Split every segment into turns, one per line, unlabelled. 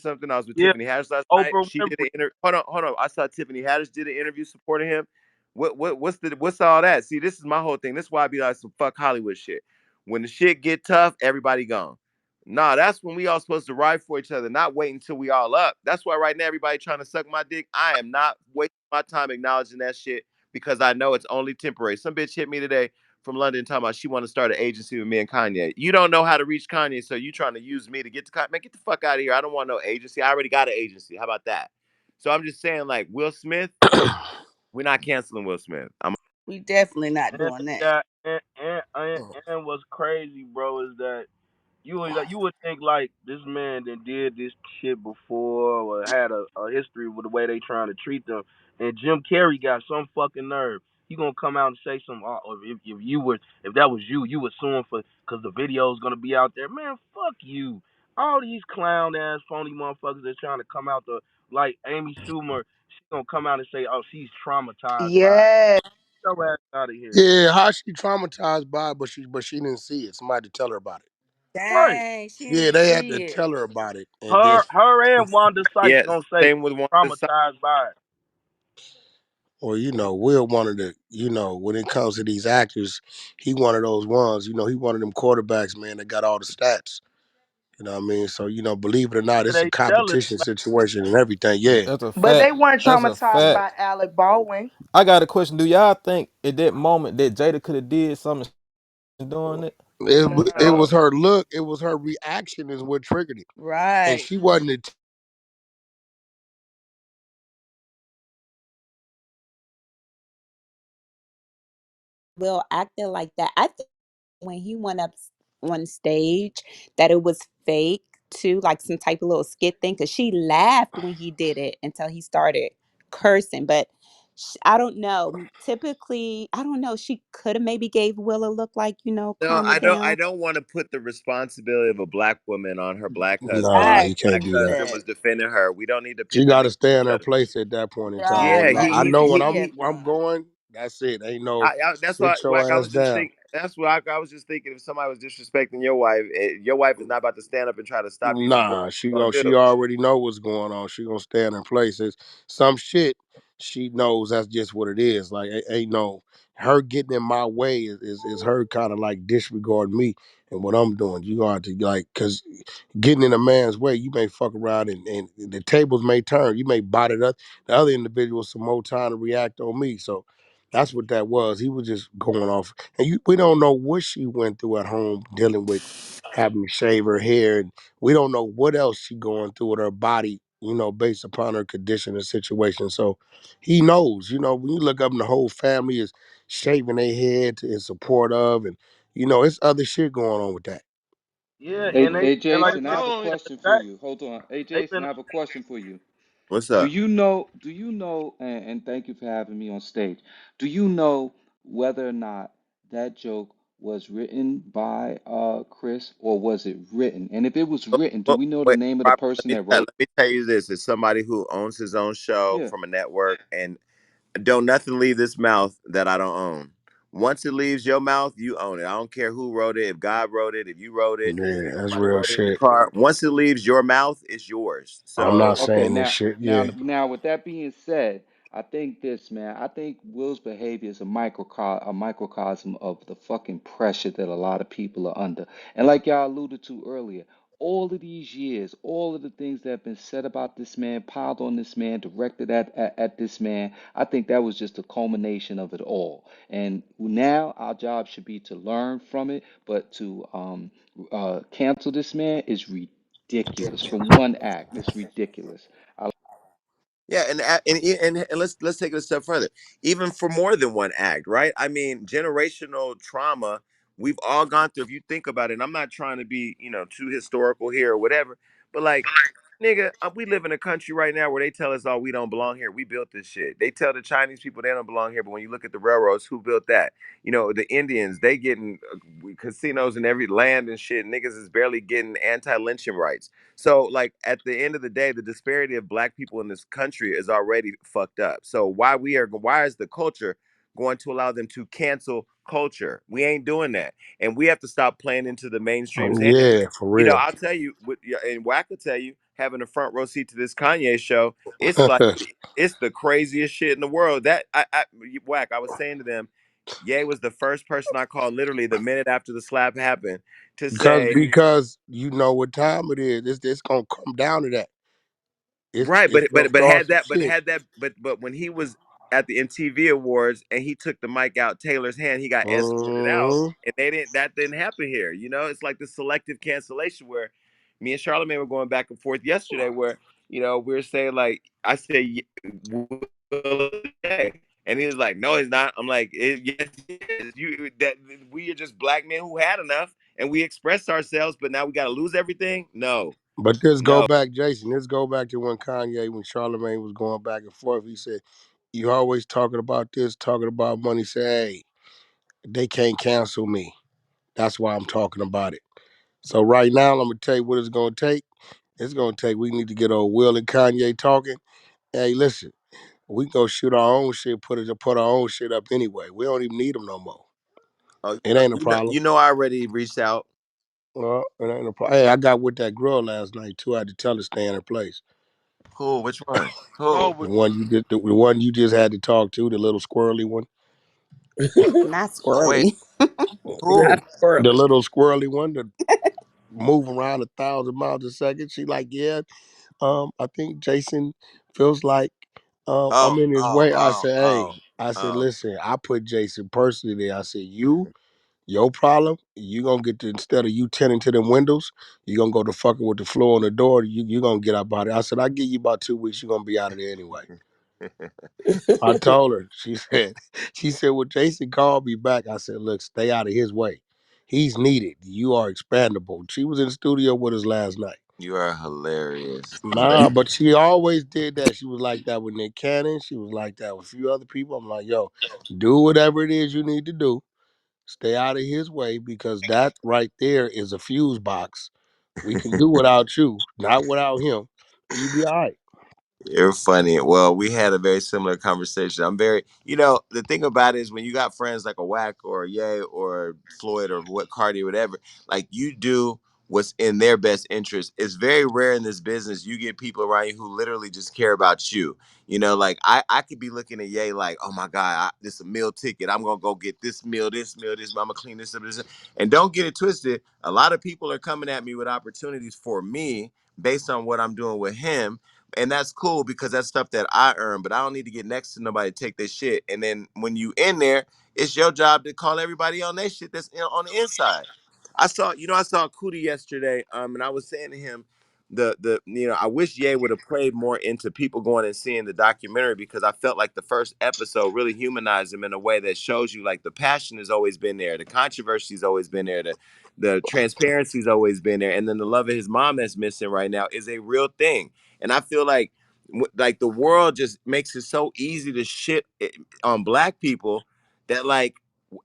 something. I was with
Yeah,
Tiffany Haddish last night.
Oprah
She did
Winfrey.
an interview. Hold on. I saw Tiffany Haddish did an interview supporting him. What's all that? See, this is my whole thing. This is why I be like some fuck Hollywood shit. When the shit get tough, everybody gone. Nah, that's when we all supposed to ride for each other, not wait until we all up. That's why right now everybody trying to suck my dick. I am not wasting my time acknowledging that shit because I know it's only temporary. Some bitch hit me today from London talking about she want to start an agency with me and Kanye. You don't know how to reach Kanye, so you trying to use me to get to Kanye. Man, get the fuck out of here. I don't want no agency. I already got an agency. How about that? So I'm just saying, like Will Smith, we're not canceling Will Smith.
We definitely not
And
doing that.
yeah, and what's crazy, bro, is that you would think like this man that did this shit before or had a history with the way they trying to treat them. And Jim Carrey got some fucking nerve. He gonna come out and say some. If that was you, you would sue him for because the video's gonna be out there. Man, fuck you. All these clown ass phony motherfuckers that's trying to come out the like Amy Schumer. She gonna come out and say, oh, she's traumatized by it.
Yeah.
Get your ass out of here.
Yeah, how she traumatized by it, but she didn't see it. Somebody to tell her about it.
Right.
Dang, she
Yeah,
didn't
they had to
see it.
tell her about it, and then
Her and Wanda Sykes
Yeah,
gonna say
same with one.
traumatized by it.
or Will one of the when it comes to these actors, he one of those ones. He one of them quarterbacks, man, that got all the stats. You know what I mean? So believe it or not,
Yeah,
it's a
they jealous.
competition situation and everything. Yeah,
That's a
But they
fact.
weren't
That's a
traumatized by
fact.
Alec Baldwin.
I got a question. Do y'all think at that moment that Jada could have did something doing it?
it
No.
was her look, it was her reaction is what triggered it, and
Right.
she wasn't.
Will acted like that. I think when he went up on stage that it was fake too, like some type of little skit thing, because she laughed when he did it until he started cursing. But I don't know. Typically, I don't know. She could have maybe gave Will a look like,
No,
calm it
I
down.
don't want to put the responsibility of a black woman on her black husband
Nah,
when
I
you
her black
can't
agree
do
with
that.
husband
that.
was defending her. We don't need to
She
pit them
got to
against
stay in
each
her
other.
place at that point in time.
Right.
Yeah,
I
Like
know when
she
I'm
had
I'm
done.
going. That's it. Ain't no
That's why,
sit
like,
your
I
ass
was just
down.
thinking. That's why I was just thinking. If somebody was disrespecting your wife is not about to stand up and try to stop you from doing
Nah,
what you're gonna
she
do.
already know what's going on. She gonna stay in her place. It's some shit she knows that's just what it is. Like ain't no her getting in my way is her kind of like disregarding me and what I'm doing. You got to like cause getting in a man's way, you may fuck around and the tables may turn. You may bot it up. The other individual some more time to react on me. So that's what that was. He was just going off. And we don't know what she went through at home dealing with having to shave her hair. And we don't know what else she going through with her body, based upon her condition and situation. So he knows, when you look up and the whole family is shaving their head in support of, and it's other shit going on with that.
Yeah,
Hey,
and they
hey,
and like
Jason, I
I said,
have a
they
question for
attack.
you. Hold on. Hey,
They
Jason,
been
I have a question for you.
What's
Do
up?
you know, and thank you for having me on stage. Do you know whether or not that joke was written by Chris or was it written? And if it was written, do
Well,
we know the
wait,
name of the
Robert,
person that
let
wrote?
me tell you this: it's somebody who owns his own show
Yeah.
from a network, and don't nothing leave this mouth that I don't own. Once it leaves your mouth, you own it. I don't care who wrote it, if God wrote it, if you wrote it,
Yeah,
if
that's
somebody
real
wrote it in the
shit.
car. Once it leaves your mouth, it's yours.
I'm not
So
Okay,
saying this
now,
shit.
now,
Yeah.
now, with that being said, I think this, man, I think Will's behavior is a microcosm of the fucking pressure that a lot of people are under. And like y'all alluded to earlier, all of these years, all of the things that have been said about this man, piled on this man, directed at this man, I think that was just a culmination of it all. And now our job should be to learn from it, but to cancel this man is ridiculous. From one act, it's ridiculous.
yeah, and let's take it a step further. Even for more than one act, right? I mean, generational trauma we've all gone through. If you think about it, and I'm not trying to be, too historical here or whatever, but like, nigga, we live in a country right now where they tell us, "Oh, we don't belong here. We built this shit." They tell the Chinese people they don't belong here, but when you look at the railroads, who built that? The Indians, they getting casinos in every land and shit. Niggas is barely getting anti-lynching rights. So, like, at the end of the day, the disparity of black people in this country is already fucked up. So why is the culture going to allow them to cancel culture? We ain't doing that, and we have to stop playing into the mainstream's hand.
Yeah, for real.
I'll tell you, and Wack will tell you, having a front row seat to this Kanye show. It's like it's the craziest shit in the world. That Whack. I was saying to them, Ye was the first person I called literally the minute after the slap happened to say,
because you know what time it is. It's gonna come down to that.
right,
It's gonna start some shit.
but when he was at the MTV Awards and he took the mic out Taylor's hand, he got escorted out,
Hmm.
and they didn't. That didn't happen here. You know, it's like the selective cancellation where me and Charlamagne were going back and forth yesterday, where we were saying like I said, Will Day. And he was like, "No, he's not." I'm like, "Yes, he is. That we are just black men who had enough, and we expressed ourselves, but now we got to lose everything." No,
But this go
no.
back, Jason. This go back to when Charlamagne was going back and forth. He said, "You always talking about this, talking about money." Say, "Hey, they can't cancel me. That's why I'm talking about it." So right now, I'm gonna tell you what it's gonna take. It's gonna take. We need to get old Will and Kanye talking. Hey, listen, we can go shoot our own shit, put our own shit up anyway. We don't even need them no more.
Oh,
It ain't a problem.
I already reached out.
Well, it ain't a problem. Hey, I got with that girl last night too. I had to tell her to stay in her place.
Who? Which one?
No,
Who?
but
The one you just had to talk to, the little squirrely one.
Not
Wait,
squirrely.
Not
who?
The
squirrely.
little squirrely one that move around 1,000 miles a second. She like, yeah, I think Jason feels like I'm
Oh,
in his
oh,
way. I
oh,
said, hey,
oh,
I said,
oh.
listen, I put Jason personally there. I said, your problem, you gonna get to, instead of you tending to them windows, you gonna go to fucking with the floor on the door. You gonna get up out of it. I said, I give you about 2 weeks, you're gonna be out of there anyway. I told her. She said, well, Jason called me back. I said, look, stay out of his way. He's needed. You are expandable. She was in the studio with us last night.
You are hilarious.
Nah, but she always did that. She was like that with Nick Cannon. She was like that with a few other people. I'm like, yo, do whatever it is you need to do. Stay out of his way because that right there is a fuse box. We can do without you, not without him. You be all right.
You're funny. Well, we had a very similar conversation. I'm very, the thing about it is when you got friends like a Whack or a Ye or Floyd or what Cardi or whatever, like you do what's in their best interest. It's very rare in this business you get people around you who literally just care about you. Like I could be looking at Ye like, oh my God, this is a meal ticket. I'm gonna go get this meal, this. I'm gonna clean this up, this. And don't get it twisted. A lot of people are coming at me with opportunities for me based on what I'm doing with him, and that's cool because that's stuff that I earn, but I don't need to get next to nobody to take their shit. And then when you in there, it's your job to call everybody on their shit that's on the inside. I saw Cootie yesterday, and I was saying to him, I wish Ye would have played more into people going and seeing the documentary because I felt like the first episode really humanized him in a way that shows you like the passion has always been there, the controversy's always been there, the transparency's always been there, and then the love of his mom that's missing right now is a real thing. And I feel like the world just makes it so easy to shit on black people that like,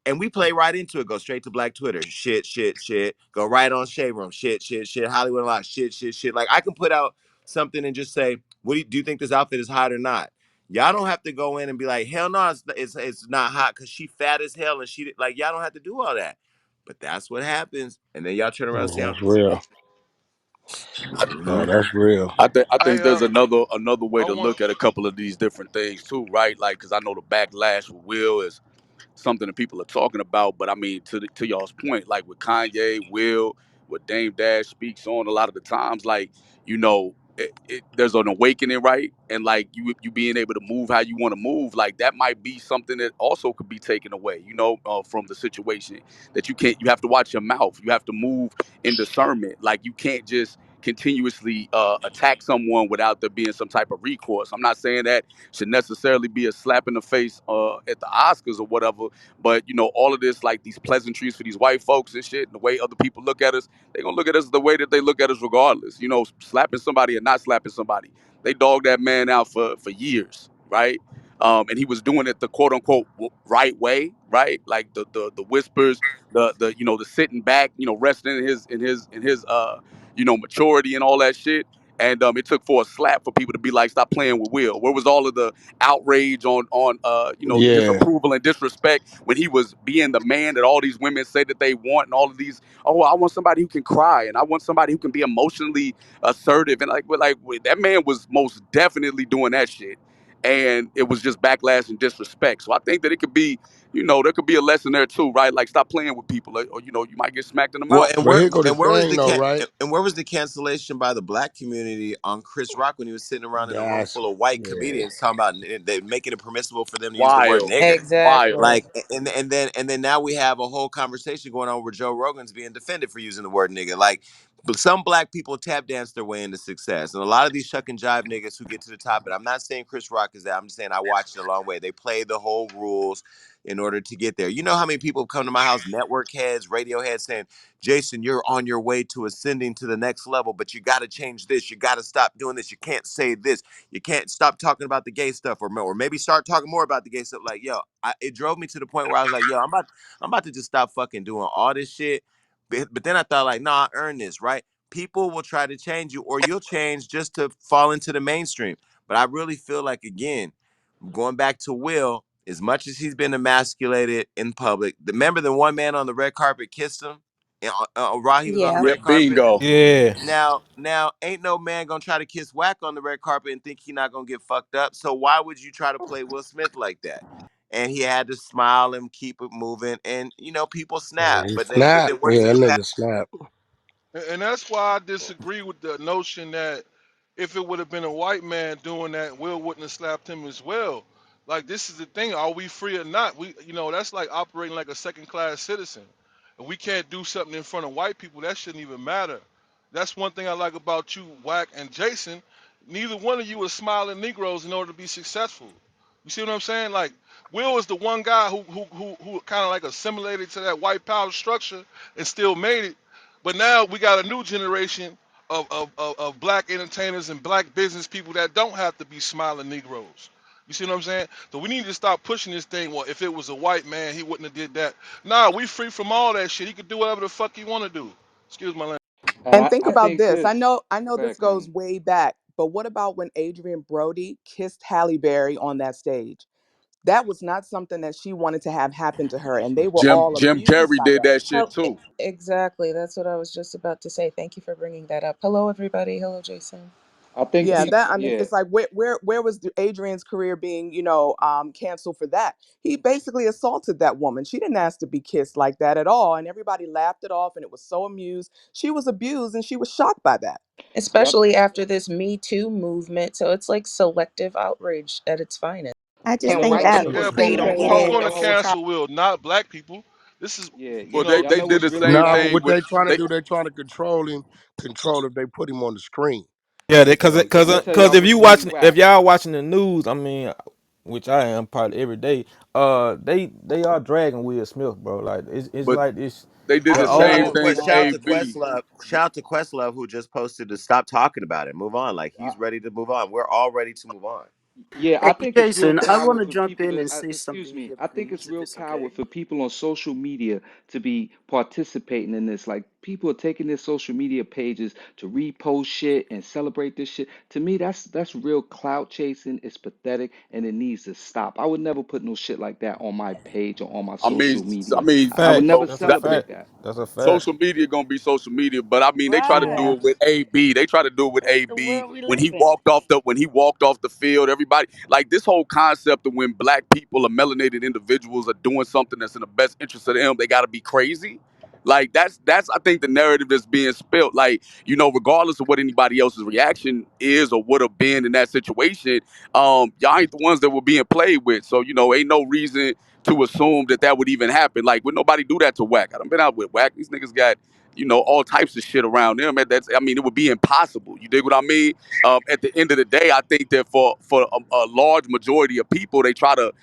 and we play right into it. Go straight to black Twitter, shit, shit, shit. Go right on Shade Room, shit, shit, shit. Hollywood Unlocked, shit, shit, shit. Like I can put out something and just say, what do you think this outfit is hot or not? Y'all don't have to go in and be like, hell no, it's not hot because she fat as hell and like y'all don't have to do all that. But that's what happens, and then y'all turn around and say,
That's real. No,
Mhm.
that's real.
I
I
think there's another way
I
to
want
look at a couple of these different things too, right? Like, because I know the backlash with Will is something that people are talking about. But I mean, to y'all's point, like with Kanye, Will, what Dame Dash speaks on a lot of the times, like there's an awakening, right? And like you being able to move how you want to move, like that might be something that also could be taken away, from the situation that you can't. You have to watch your mouth. You have to move in discernment. Like you can't just continuously attack someone without there being some type of recourse. I'm not saying that should necessarily be a slap in the face at the Oscars or whatever. But all of this, like these pleasantries for these white folks and shit, and the way other people look at us, they gonna look at us the way that they look at us regardless. Slapping somebody or not slapping somebody, they dog that man out for years, right? And he was doing it the quote unquote right way, right? Like the whispers, the sitting back, resting in his maturity and all that shit. And it took for a slap for people to be like, stop playing with Will. Where was all of the outrage on
Yeah.
disapproval and disrespect when he was being the man that all these women say that they want, and all of these, oh, I want somebody who can cry, and I want somebody who can be emotionally assertive, and that man was most definitely doing that shit. And it was just backlash and disrespect. So I think that it could be, there could be a lesson there too, right? Like, stop playing with people, or you might get smacked in the
Well,
mouth.
But here go the
and where was
thing
the
though, right?
and where was the cancellation by the black community on Chris Rock when he was sitting around in a room
That's
full of white
yeah.
comedians talking about they making it permissible for them to use the word
Wild,
nigger?
wild.
Exactly.
Like, and then now we have a whole conversation going on where Joe Rogan's being defended for using the word nigga. Like, but some black people tap dance their way into success, and a lot of these shuck and jive niggas who get to the top. And I'm not saying Chris Rock is that. I'm just saying I watched it a long way. They play the whole rules in order to get there. You know how many people come to my house, network heads, radio heads, saying, Jason, you're on your way to ascending to the next level, but you got to change this. You got to stop doing this. You can't say this. You can't stop talking about the gay stuff, or maybe start talking more about the gay stuff. Like, yo, it drove me to the point where I was like, yo, I'm about to just stop fucking doing all this shit. But then I thought, like, no, I earned this, right? People will try to change you, or you'll change just to fall into the mainstream. But I really feel like, again, going back to Will, as much as he's been emasculated in public, remember the one man on the red carpet kissed him, and, while he was on the
Yeah.
Yeah,
red carpet.
bingo.
Yeah.
Now, ain't no man gonna try to kiss Whack on the red carpet and think he not gonna get fucked up. So why would you try to play Will Smith like that? And he had to smile and keep it moving, and people snap,
Yeah, he
but
snapped.
then once
Yeah,
you
that
get past,
nigga snapped.
And that's why I disagree with the notion that if it would have been a white man doing that, Will wouldn't have slapped him as well. Like, this is the thing: are we free or not? That's like operating like a second-class citizen. If we can't do something in front of white people, that shouldn't even matter. That's one thing I like about you, Wack and Jason. Neither one of you are smiling Negroes in order to be successful. You see what I'm saying? Like, Will is the one guy who kind of like assimilated to that white power structure and still made it. But now we got a new generation of black entertainers and black business people that don't have to be smiling Negroes. You see what I'm saying? So we need to stop pushing this thing. Well, if it was a white man, he wouldn't have did that. Nah, we free from all that shit. He could do whatever the fuck he want to do. Excuse my language.
And
And
I,
think
I
about
think
this. I
this.
know I know
Go
this
ahead,
goes
Queen.
way back, but what about when Adrian Brody kissed Halle Berry on that stage? That was not something that she wanted to have happen to her, and they were all
Jim
amused
Carrey
by
did
that.
that shit too.
Exactly. That's what I was just about to say. Thank you for bringing that up. Hello, everybody. Hello, Jason.
I think
Yeah,
people.
that I mean,
Yeah.
it's like where was Adrian's career being, canceled for that? He basically assaulted that woman. She didn't ask to be kissed like that at all, and everybody laughed it off, and it was so amused. She was abused, and she was shocked by that.
Yep.
Especially after this Me Too movement. So it's like selective outrage at its finest.
I just
And
think
white
that
people
Yeah,
was
but
stayed on
who's
point
created.
the
going to
whole time.
cancel Will? Not black people. This is,
Yeah.
Well, they
Y'all
they
know
did
what's
the
really
same
Nah, but
thing
funny?
what
with
they trying to
they.
do, they trying to control if they put him on the screen.
Yeah,
But
cause
I'm gonna tell
cause
y'all
if
what's
you
really
watching, if
whack.
y'all watching the news, I mean, which I am probably every day, they are dragging Will Smith, bro. Like it's
But
like it's
they did
the
the
but
Yeah,
same
shout
they're
thing
but
with
dragging
shout
Will.
to
AB.
Questlove, shout to Questlove who just posted to stop talking about it, move on. Like,
I,
he's ready to move on. We're all ready to move on.
Yeah,
Hey,
I think it's real
Jason, I want
coward
to
for
jump
people
in
to,
and say
excuse
something
me,
here,
I think it's
please, if
real
it's okay.
coward for people on social media to be participating in this. Like, people are taking their social media pages to repost shit and celebrate this shit. To me, that's real clout chasing. It's pathetic and it needs to stop. I would never put no shit like that on my page or on my
I mean,
social
I
media.
mean,
I would
fact.
never
That's a
celebrate
fact.
that.
That's a fact.
social media gonna be social media, but I mean, they try to do
Yeah.
it with AB. They try to do it with
That's the
AB
world we
when
live
he
in.
walked off the field. Everybody like this whole concept of when black people or melanated individuals are doing something that's in the best interest of them, they got to be crazy. Like that's I think the narrative that's being spilt. Like, regardless of what anybody else's reaction is or would have been in that situation, y'all ain't the ones that were being played with. So ain't no reason to assume that that would even happen. Like, would nobody do that to Wack? I done been out with Wack. These niggas got, all types of shit around them. And I mean, it would be impossible. You dig what I mean? At the end of the day, I think that for a large majority of people, they try to,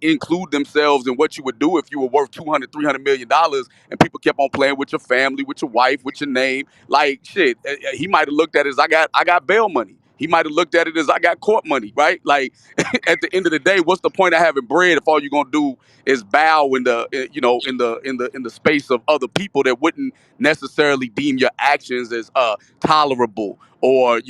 include themselves in what you would do if you were worth 200, $300 million, and people kept on playing with your family, with your wife, with your name. Like, shit, he might have looked at it as I got bail money. He might have looked at it as I got court money, right? Like at the end of the day, what's the point of having bread if all you're gonna do is bow in the in the space of other people that wouldn't necessarily deem your actions as tolerable or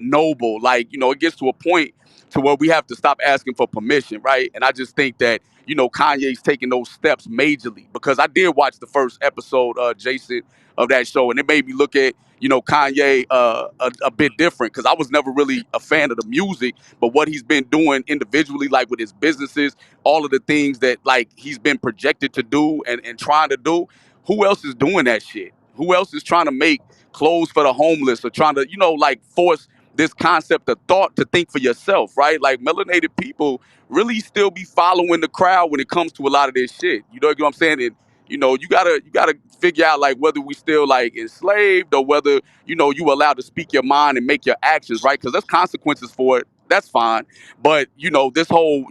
noble. Like it gets to a point to where we have to stop asking for permission, right? And I just think that Kanye's taking those steps majorly because I did watch the first episode, Jason, of that show, and it made me look at Kanye a bit different because I was never really a fan of the music, but what he's been doing individually, like with his businesses, all of the things that like he's been projected to do and trying to do. Who else is doing that shit? Who else is trying to make clothes for the homeless or trying to like force this concept of thought to think for yourself, right? Like melanated people really still be following the crowd when it comes to a lot of this shit. You know what I'm saying? And you gotta figure out like whether we still like enslaved or whether you allowed to speak your mind and make your actions, right? Because there's consequences for it. That's fine. But this whole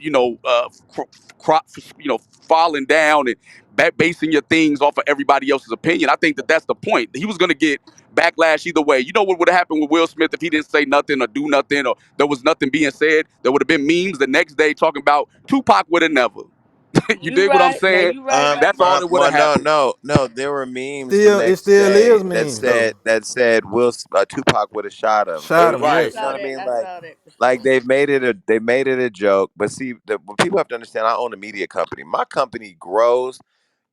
falling down and basing your things off of everybody else's opinion. I think that that's the point. He was gonna get backlash either way. You know what would have happened with Will Smith if he didn't say nothing or do nothing or there was nothing being said? There would have been memes the next day talking about Tupac would have never. You
You
dig what I'm
right. Now
saying?
you right about
That's all
that.
that would
Well,
have
no,
happened.
no, no. There were memes the
Still, it
next
still is
day that
memes though.
said Tupac would have shot him.
Shot him,
I
Right.
yes.
You know
saw
what I
that.
mean?
I saw that.
Like they made it a joke. But see, what people have to understand, I own a media company. My company grows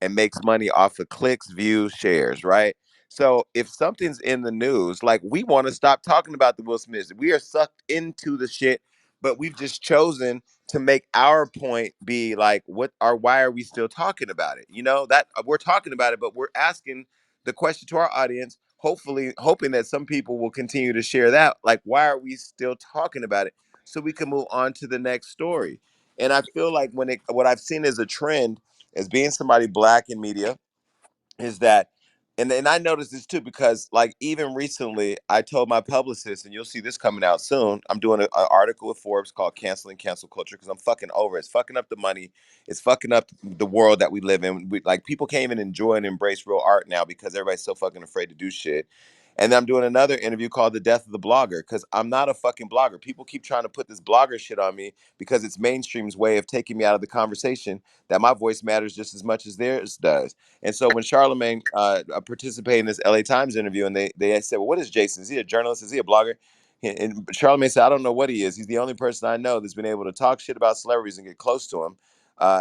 and makes money off of clicks, views, shares, right? So if something's in the news, like we want to stop talking about the Will Smith. We are sucked into the shit, but we've just chosen to make our point be like, why are we still talking about it? That we're talking about it, but we're asking the question to our audience, hopefully hoping that some people will continue to share that. Like, why are we still talking about it? So we can move on to the next story. And I feel like what I've seen as a trend as being somebody black in media is that and I noticed this too because like even recently I told my publicist, and you'll see this coming out soon, I'm doing an article with Forbes called Canceling Cancel Culture because I'm fucking over it. It's fucking up the money. It's fucking up the world that we live in. Like people can't even enjoy and embrace real art now because everybody's so fucking afraid to do shit. And then I'm doing another interview called The Death of the Blogger because I'm not a fucking blogger. People keep trying to put this blogger shit on me because it's mainstream's way of taking me out of the conversation that my voice matters just as much as theirs does. And so when Charlemagne participated in this LA Times interview, and they said, "Well, what is Jason? Is he a journalist? Is he a blogger?" And Charlemagne said, "I don't know what he is. He's the only person I know that's been able to talk shit about celebrities and get close to them.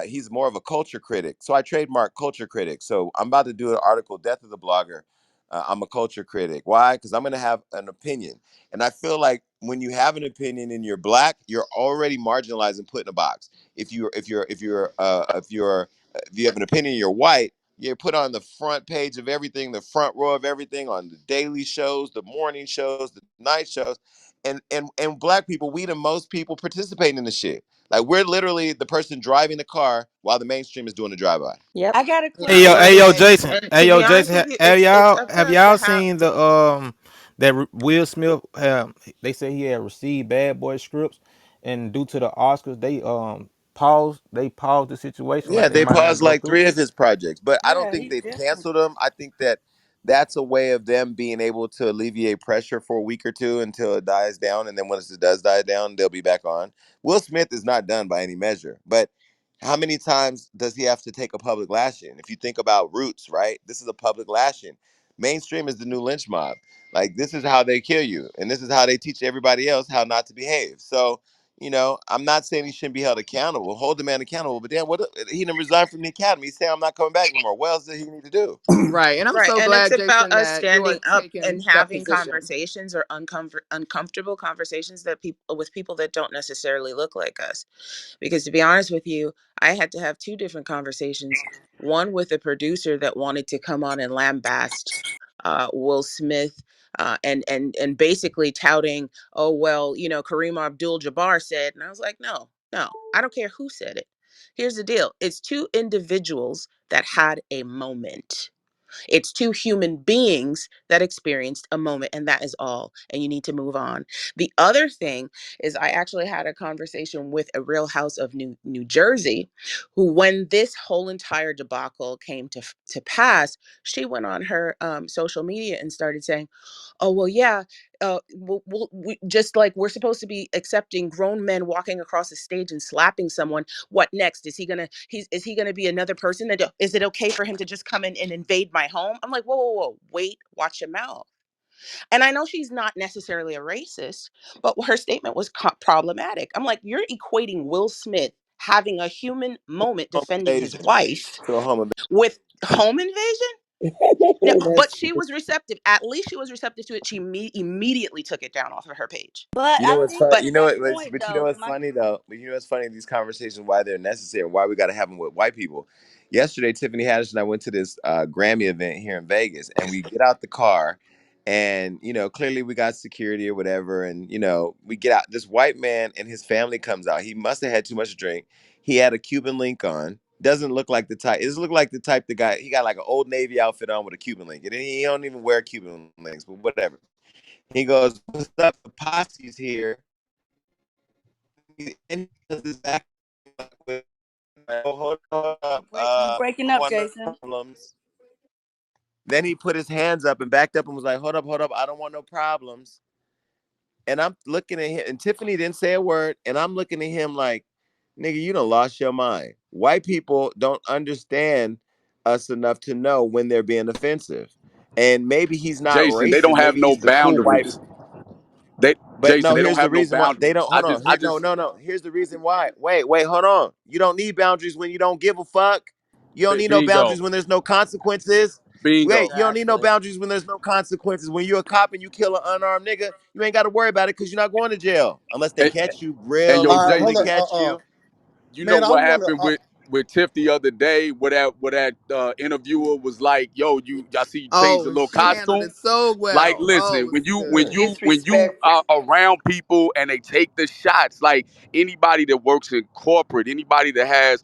He's more of a culture critic." So I trademark culture critic. So I'm about to do an article, "Death of the Blogger." I'm a culture critic. Why? Because I'm going to have an opinion, and I feel like when you have an opinion and you're black, you're already marginalized and put in a box. If you have an opinion, you're white. You're put on the front page of everything, the front row of everything, on the daily shows, the morning shows, the night shows, and black people, we the most people participating in the shit. Like we're literally the person driving the car while the mainstream is doing the drive by.
Yep.
I got a
Yep.
Hey yo,
question,
Jason.
and
Hey
to
yo,
be honest
Jason.
with you,
Have
it's
y'all
up to
have
us to
y'all
have.
seen the Will Smith have? They said he had received Bad Boy scripts, and due to the Oscars, they paused the situation like
Yeah,
they
they
might not
paused
go
like
through.
three of his projects, but I don't
Yeah,
think
he
they've
definitely.
canceled them. I think that that's a way of them being able to alleviate pressure for a week or two until it dies down, and then once it does die down, they'll be back on. Will Smith is not done by any measure, but how many times does he have to take a public lashing? If you think about Roots, right? This is a public lashing. Mainstream is the new lynch mob. Like this is how they kill you, and this is how they teach everybody else how not to behave. So I'm not saying he shouldn't be held accountable. Hold the man accountable. But then what? He done resigned from the academy. He's saying I'm not coming back no more. What else does he need to do?
Right. And I'm
Right,
so
and it's
glad,
about
Jason,
us
that you are
standing up
taking
and
that
having
position.
conversations or uncomfortable conversations that people with people that don't necessarily look like us. Because to be honest with you, I had to have two different conversations. One with a producer that wanted to come on and lambast Will Smith. And basically touting, oh well, Kareem Abdul-Jabbar said, and I was like, no, no, I don't care who said it. Here's the deal: it's two individuals that had a moment. It's two human beings that experienced a moment, and that is all. And you need to move on. The other thing is, I actually had a conversation with a Real House of New Jersey, who, when this whole entire debacle came to pass, she went on her social media and started saying, "Oh well, yeah." just like we're supposed to be accepting grown men walking across the stage and slapping someone. What next? Is he gonna be another person that, is it okay for him to just come in and invade my home? I'm like, whoa, whoa, whoa, wait, watch your mouth. And I know she's not necessarily a racist, but her statement was problematic. I'm like, you're equating Will Smith having a human moment
Home
defending his
invasion.
wife
To a home invasion.
with home invasion. No, but
That's
she was receptive. At least she was receptive to it. She immediately took it down off of her page.
But
You know
I
what's
think
funny?
But
to
You know
that
what?
point
But you know
though,
what's funny though? But you know what's funny? These conversations, why they're necessary, why we got to have them with white people. Yesterday, Tiffany Haddish and I went to this Grammy event here in Vegas, and we get out the car, and clearly we got security or whatever, and we get out. This white man and his family comes out. He must have had too much to drink. He had a Cuban link on. Doesn't look like the type. It doesn't look like the type. The guy. He got like an old Navy outfit on with a Cuban link, and he don't even wear Cuban links, but whatever. He goes, "What's up? The posse's here." And he does this act like, "Oh, hold up,
you
I
breaking
don't
up,
want no
Jason.
problems." Then he put his hands up and backed up and was like, hold up, I don't want no problems." And I'm looking at him, and Tiffany didn't say a word, and I'm looking at him like, nigga, you done lost your mind. White people don't understand us enough to know when they're being offensive. And maybe he's not
Jason, they
racist,
don't have
maybe
no
he's the cool white.
boundaries. They
But
Jason,
no,
they don't
here's the
have no
reason why they
boundaries.
don't. Hold on.
I
Here, no,
just
no, no. Here's the reason why. Wait, hold on. You don't need boundaries when you don't give a fuck. You don't need no
bingo,
boundaries when there's no consequences. Wait,
bingo.
you don't need no
Exactly.
boundaries when there's no consequences. When you're a cop and you kill an unarmed nigga, you ain't got to worry about it because you're not going to jail unless they
And,
catch you,
and yo,
All right, hold
really
on.
Jason,
catch you.
you know
Man, I
what
want to.
happened with Tiff the other day? Where that interviewer was like, "Yo, I see you changed the
oh,
little
she handled
costume."
it so
Like,
well. Oh,
listen,
it was good.
when you are
Disrespectful.
around people and they take the shots, like anybody that works in corporate, anybody that has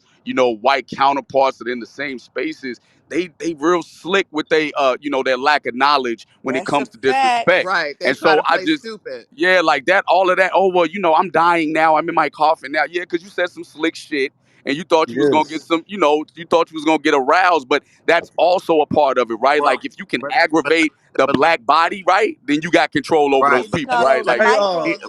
white counterparts that are in the same spaces, they real slick with their lack of knowledge when it
That's a
comes to
fact.
disrespect.
Right. They
And
try
so
to
I
play
just
stupid.
yeah, like that, all of that. Oh well, I'm dying now. I'm in my coffin now. Yeah, because you said some slick shit and you thought you was gonna get
Yes.
some, you thought you was gonna get aroused, but that's also a part of it, right?
Well,
Like if you can
but,
aggravate the
but
black body, right, then you got control over
right.
those
It's
people,
But
right?
called
let
Like,
me,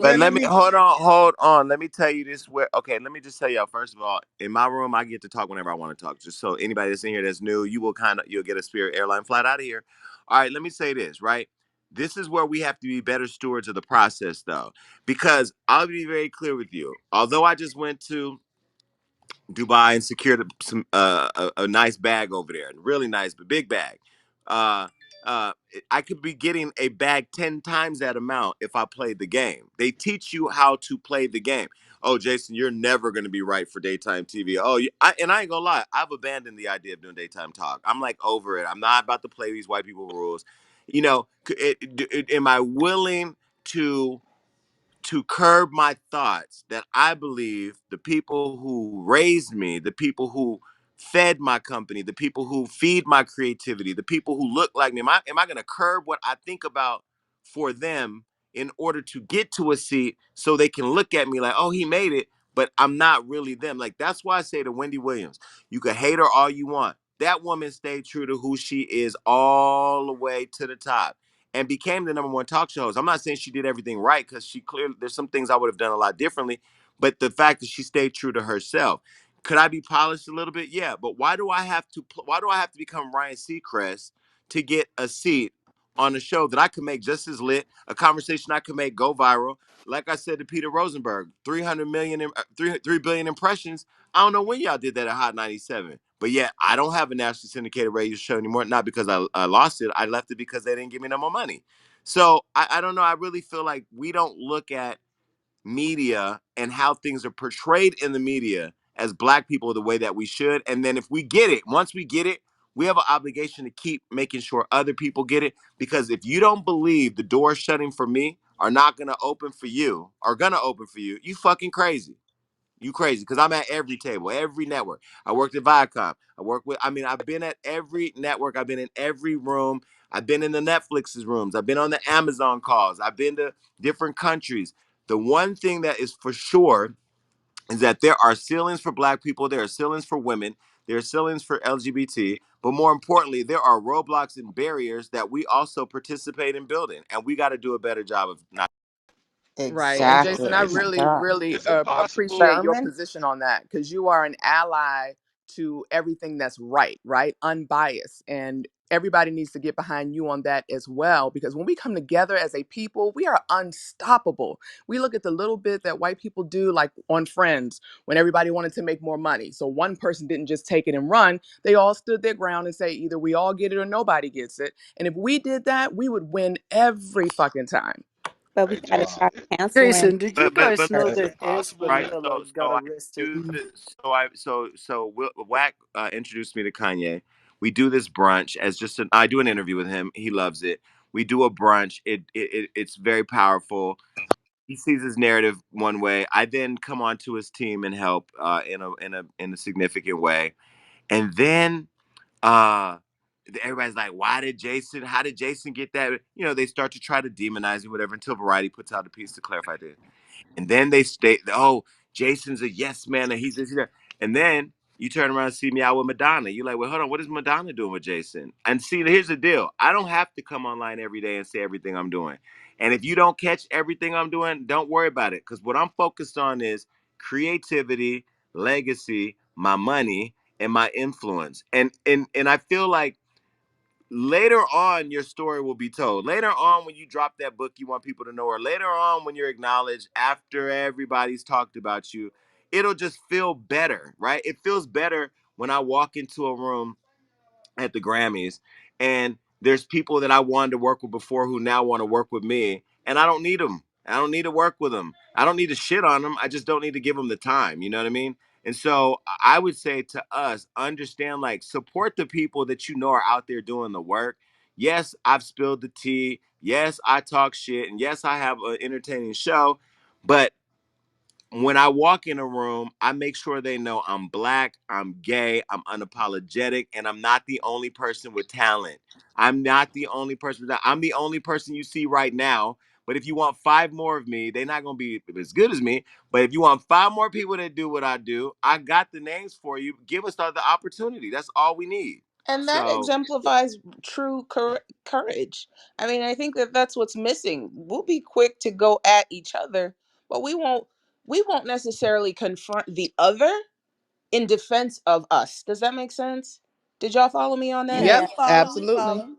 but let me
microaggression.
hold on. Let me tell you this. Okay, let me just tell y'all. First of all, in my room, I get to talk whenever I want to talk. Just so anybody that's in here that's new, you'll get a Spirit airline flight out of here. All right, let me say this. Right, this is where we have to be better stewards of the process, though, because I'll be very clear with you. Although I just went to Dubai and secured a nice bag over there, really nice, but big bag. Uh, I could be getting a bag 10 times that amount if I played the game. They teach you how to play the game. Oh, Jason, you're never going to be right for daytime TV. Oh, and I ain't gonna lie, I've abandoned the idea of doing daytime talk. I'm like over it. I'm not about to play these white people rules. Am I willing to curb my thoughts that I believe the people who raised me, the people who fed my company, the people who feed my creativity, the people who look like me, am I going to curb what I think about for them in order to get to a seat so they can look at me like, oh, he made it, but I'm not really them. Like, that's why I say to Wendy Williams, you can hate her all you want. That woman stayed true to who she is all the way to the top and became the number one talk show host. I'm not saying she did everything right because she clearly there's some things I would have done a lot differently, but the fact that she stayed true to herself. Could I be polished a little bit? Yeah, but why do I have to become Ryan Seacrest to get a seat on a show that I could make just as lit, a conversation I could make go viral? Like I said to Peter Rosenberg, 3 billion impressions. I don't know when y'all did that at Hot 97. But yet, I don't have a nationally syndicated radio show anymore. Not because I lost it. I left it because they didn't give me no more money. So I don't know. I really feel like we don't look at media and how things are portrayed in the media as black people the way that we should. And then if we get it, once we get it, we have an obligation to keep making sure other people get it. Because if you don't believe the doors shutting for me are not going to open for you, are going to open for you, you fucking crazy. You crazy because I'm at every table, every network. I worked at Viacom. I've been at every network. I've been in every room. I've been in the Netflix's rooms. I've been on the Amazon calls. I've been to different countries. The one thing that is for sure is that there are ceilings for black people. There are ceilings for women. There are ceilings for LGBT, but more importantly, there are roadblocks and barriers that we also participate in building, and we got to do a better job of not.
Right. And
Exactly.
Jason, I
Oh
Is
my
really,
God.
really
is it
appreciate
possible?
your
Thurman?
position on that because you are an ally to everything that's right, right? Unbiased. And everybody needs to get behind you on that as well because when we come together as a people, we are unstoppable. We look at the little bit that white people do, like on Friends, when everybody wanted to make more money. So one person didn't just take it and run, they all stood their ground and say, either we all get it or nobody gets it. And if we did that, we would win every fucking time.
But we
Hey,
gotta
Well,
Jason,
start canceling.
Jason, did you
but
guys know
is
that
it
Ace
possible
right.
that
Vanilla got
So I
arrested?
do this. Wack introduced me to Kanye. We do this brunch as just an. I do an interview with him. He loves it. We do a brunch. It's very powerful. He sees his narrative one way. I then come onto his team and help in a significant way. And then uh everybody's like, why did Jason? How did Jason get that? They start to try to demonize him, whatever, until Variety puts out a piece to clarify this. And then they state, oh, Jason's a yes man, and he's this, he's that. And then you turn around and see me out with Madonna. You're like, well, hold on, what is Madonna doing with Jason? And see, here's the deal. I don't have to come online every day and say everything I'm doing. And if you don't catch everything I'm doing, don't worry about it. Because what I'm focused on is creativity, legacy, my money, and my influence. And I feel like later on your story will be told. Later on when you drop that book you want people to know, or later on when you're acknowledged after everybody's talked about you, it'll just feel better, right? It feels better when I walk into a room at the Grammys, and there's people that I wanted to work with before who now want to work with me, and I don't need them. I don't need to work with them. I don't need to shit on them. I just don't need to give them the time. You know what I mean? And so I would say to us, understand, like, support the people that you know are out there doing the work. Yes, I've spilled the tea. Yes, I talk shit. And yes, I have an entertaining show. But when I walk in a room, I make sure they know I'm black, I'm gay, I'm unapologetic, and I'm not the only person with talent. I'm not the only person I'm the only person you see right now. But if you want five more of me, they're not gonna be as good as me. But if you want five more people that do what I do, I got the names for you. Give us the opportunity. That's all we need.
And that
So
exemplifies true courage. I mean, I think that that's what's missing. We'll be quick to go at each other, but we won't necessarily confront the other in defense of us. Does that make sense? Did y'all follow me on that?
Yep,
Yeah.
Yeah.
We follow, we
absolutely.
follow.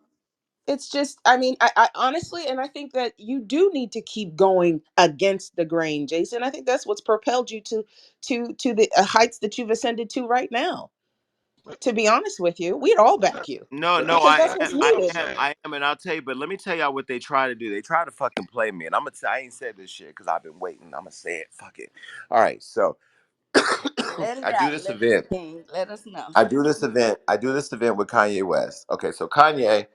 It's just, I mean, I honestly, and I think that you do need to keep going against the grain, Jason. I think that's what's propelled you to the heights that you've ascended to right now.
but,
To be honest with you, we'd all
but
back you
no,
because
I
that's
I
am,
what's
just want to
needed.
say,
and I'll tell you. But let me tell y'all what they try to do. They try to fucking play me, and I ain't said this shit because I've been waiting. I'm gonna say it. Fuck it. All right, so
Let it
I do
out.
this
Let it,
event.
King. Let us know.
I do this event with Kanye West. Okay, so Kanye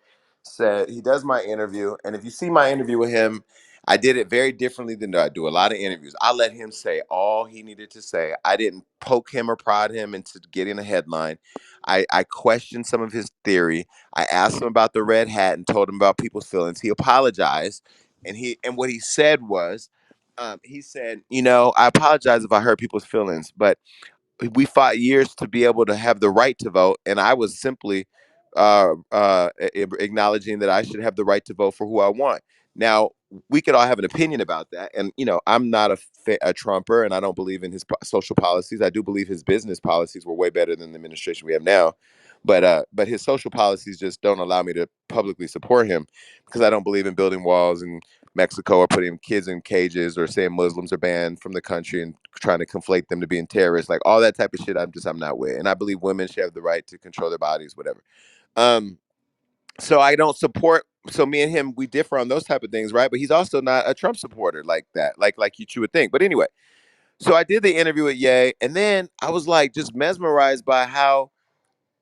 said he does my interview, and if you see my interview with him, I did it very differently than I do a lot of interviews. I let him say all he needed to say. I didn't poke him or prod him into getting a headline. I questioned some of his theory. I asked him about the red hat and told him about people's feelings. He apologized, and what he said was, he said, I apologize if I hurt people's feelings, but we fought years to be able to have the right to vote, and I was simply acknowledging that I should have the right to vote for who I want. Now, we could all have an opinion about that, and I'm not a Trumper, and I don't believe in his social policies. I do believe his business policies were way better than the administration we have now, but his social policies just don't allow me to publicly support him because I don't believe in building walls and Mexico or putting kids in cages or saying Muslims are banned from the country and trying to conflate them to being terrorists, like all that type of shit. I'm not with, and I believe women should have the right to control their bodies, whatever. Um, so I don't support. So me and him, we differ on those type of things, right? But he's also not a Trump supporter like that, like you would think. But anyway, so I did the interview with Ye, and then I was like just mesmerized by how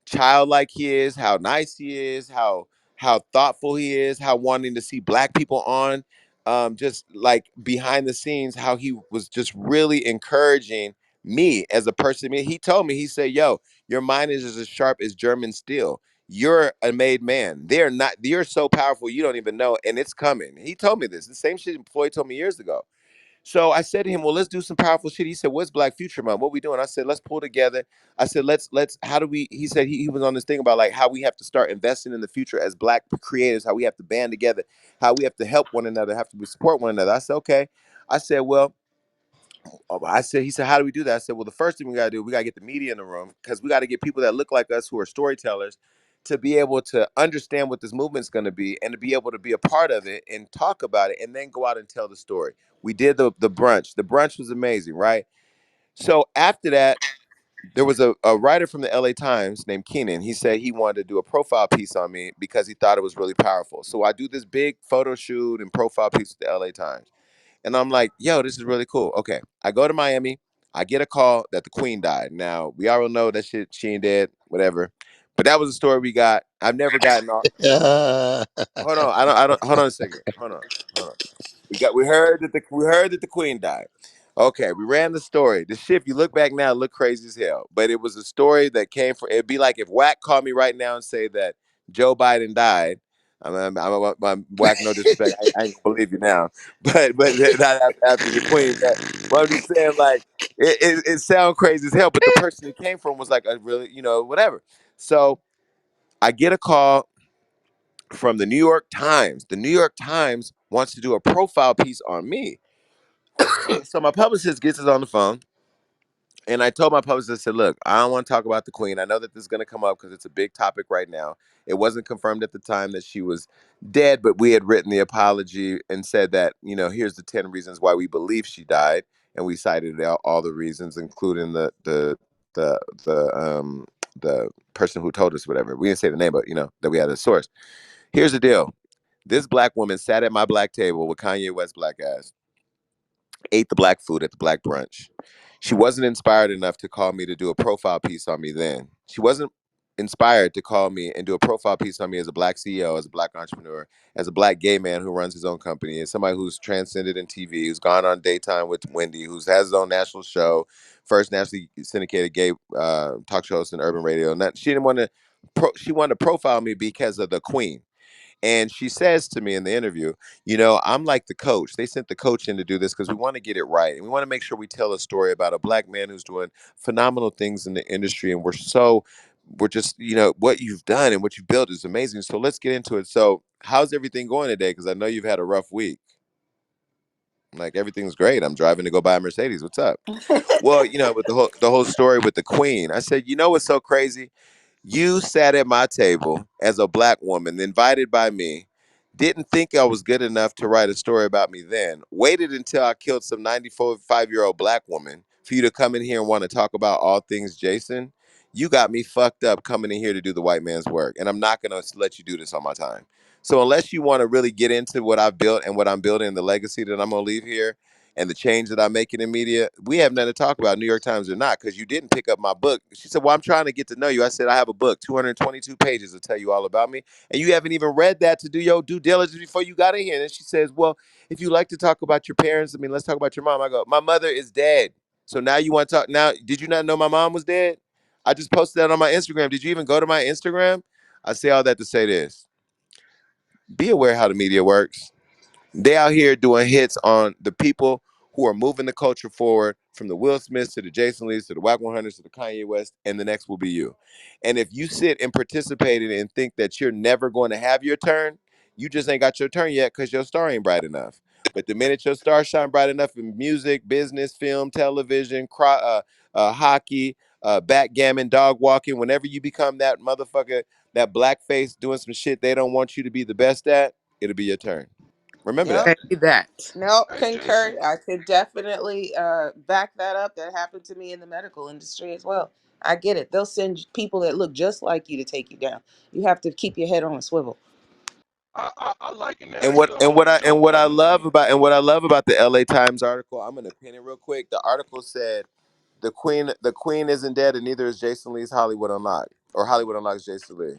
childlike he is, how nice he is, how thoughtful he is, how wanting to see black people on, just like behind the scenes, how he was just really encouraging me as a person. I mean, he told me, he said, "Yo, your mind is as sharp as German steel. You're a made man. They're not. You're so powerful, you don't even know, and it's coming." He told me this. The same shit Floyd told me years ago. So I said to him, "Well, let's do some powerful shit." He said, "What's Black Future Month? What we doing?" I said, "Let's pull together." I said, "Let's. How do we?" He said he was on this thing about like how we have to start investing in the future as Black creators, how we have to band together, how we have to help one another, have to support one another. I said, "Okay." I said, "Well." He said, "How do we do that?" I said, "Well, the first thing we got to do, we got to get the media in the room because we got to get people that look like us who are storytellers to be able to understand what this movement's going to be and to be able to be a part of it and talk about it and then go out and tell the story." We did the brunch. The brunch was amazing, right? So after that, there was a writer from the LA Times named Keenan. He said he wanted to do a profile piece on me because he thought it was really powerful. So I do this big photo shoot and profile piece with the LA Times. And I'm like, yo, this is really cool. Okay. I go to Miami. I get a call that the Queen died. Now, we all know that shit, she ain't dead, whatever. But that was the story we got. I've never gotten all. Hold on. I don't, hold on a second. Hold on. We heard that the Queen died. Okay, we ran the story. The shit, if you look back now, it look crazy as hell. But it was a story that came from. It'd be like if Wack called me right now and say that Joe Biden died. I'm Wack, no disrespect. I ain't gonna believe you now. But not after the Queen. But I'm just saying, like it sounds crazy as hell. But the person it came from was like a really, whatever. So I get a call from the New York Times. The New York Times wants to do a profile piece on me. So my publicist gets us on the phone, and I told my publicist, I said, "Look, I don't want to talk about the Queen. I know that this is going to come up because it's a big topic right now. It wasn't confirmed at the time that she was dead, but we had written the apology and said that, here's the 10 reasons why we believe she died, and we cited all the reasons, including the the person who told us whatever. We didn't say the name, but that we had a source. Here's the deal: this Black woman sat at my Black table with Kanye West Black ass, ate the Black food at the Black brunch. She wasn't inspired enough to call me to do a profile piece on me then. She wasn't inspired to call me and do a profile piece on me as a Black CEO, as a Black entrepreneur, as a Black gay man who runs his own company, as somebody who's transcended in TV, who's gone on Daytime with Wendy, who has his own national show, first nationally syndicated gay talk show host in urban radio. She didn't want to. She wanted to profile me because of the Queen. And she says to me in the interview, I'm like the coach. They sent the coach in to do this because we want to get it right. And we want to make sure we tell a story about a Black man who's doing phenomenal things in the industry. And we're just, what you've done and what you've built is amazing. So let's get into it. So, how's everything going today? Because I know you've had a rough week. I'm like, everything's great. I'm driving to go buy a Mercedes. What's up? Well, with the whole story with the Queen, I said, what's so crazy? You sat at my table as a Black woman, invited by me, didn't think I was good enough to write a story about me then, waited until I killed some 95-year-old Black woman for you to come in here and want to talk about all things Jason. You got me fucked up coming in here to do the white man's work, and I'm not going to let you do this on my time. So unless you want to really get into what I've built and what I'm building and the legacy that I'm going to leave here, and the change that I'm making in media, we have nothing to talk about, New York Times or not, because you didn't pick up my book. She said, "Well, I'm trying to get to know you." I said, "I have a book, 222 pages to tell you all about me. And you haven't even read that to do your due diligence before you got in here." And she says, "Well, if you like to talk about your parents, let's talk about your mom." I go, "My mother is dead. So now you want to talk? Now, did you not know my mom was dead? I just posted that on my Instagram. Did you even go to my Instagram?" I say all that to say this: be aware how the media works. They out here doing hits on the people who are moving the culture forward, from the Will Smiths to the Jasonlees to the Wack 100s to the Kanye West, and the next will be you. And if you sit and participate in it and think that you're never going to have your turn, you just ain't got your turn yet because your star ain't bright enough. But the minute your star shine bright enough in music, business, film, television, hockey, backgammon, dog walking, whenever you become that motherfucker, that blackface doing some shit they don't want you to be the best at, it'll be your turn. Remember
Yep.
that.
Say that.
No,
Hey, Jason.
concur. I could definitely back that up. That happened to me in the medical industry as well. I get it. They'll send people that look just like you to take you down. You have to keep your head on a swivel.
I liken that
And
to
what
the
and what
whole
I and what I love
GoFundMe.
about the LA Times article, I'm gonna pin it real quick. The article said the Queen isn't dead, and neither is Jason Lee's Hollywood Unlocked, or Hollywood Unlocks Jason Lee.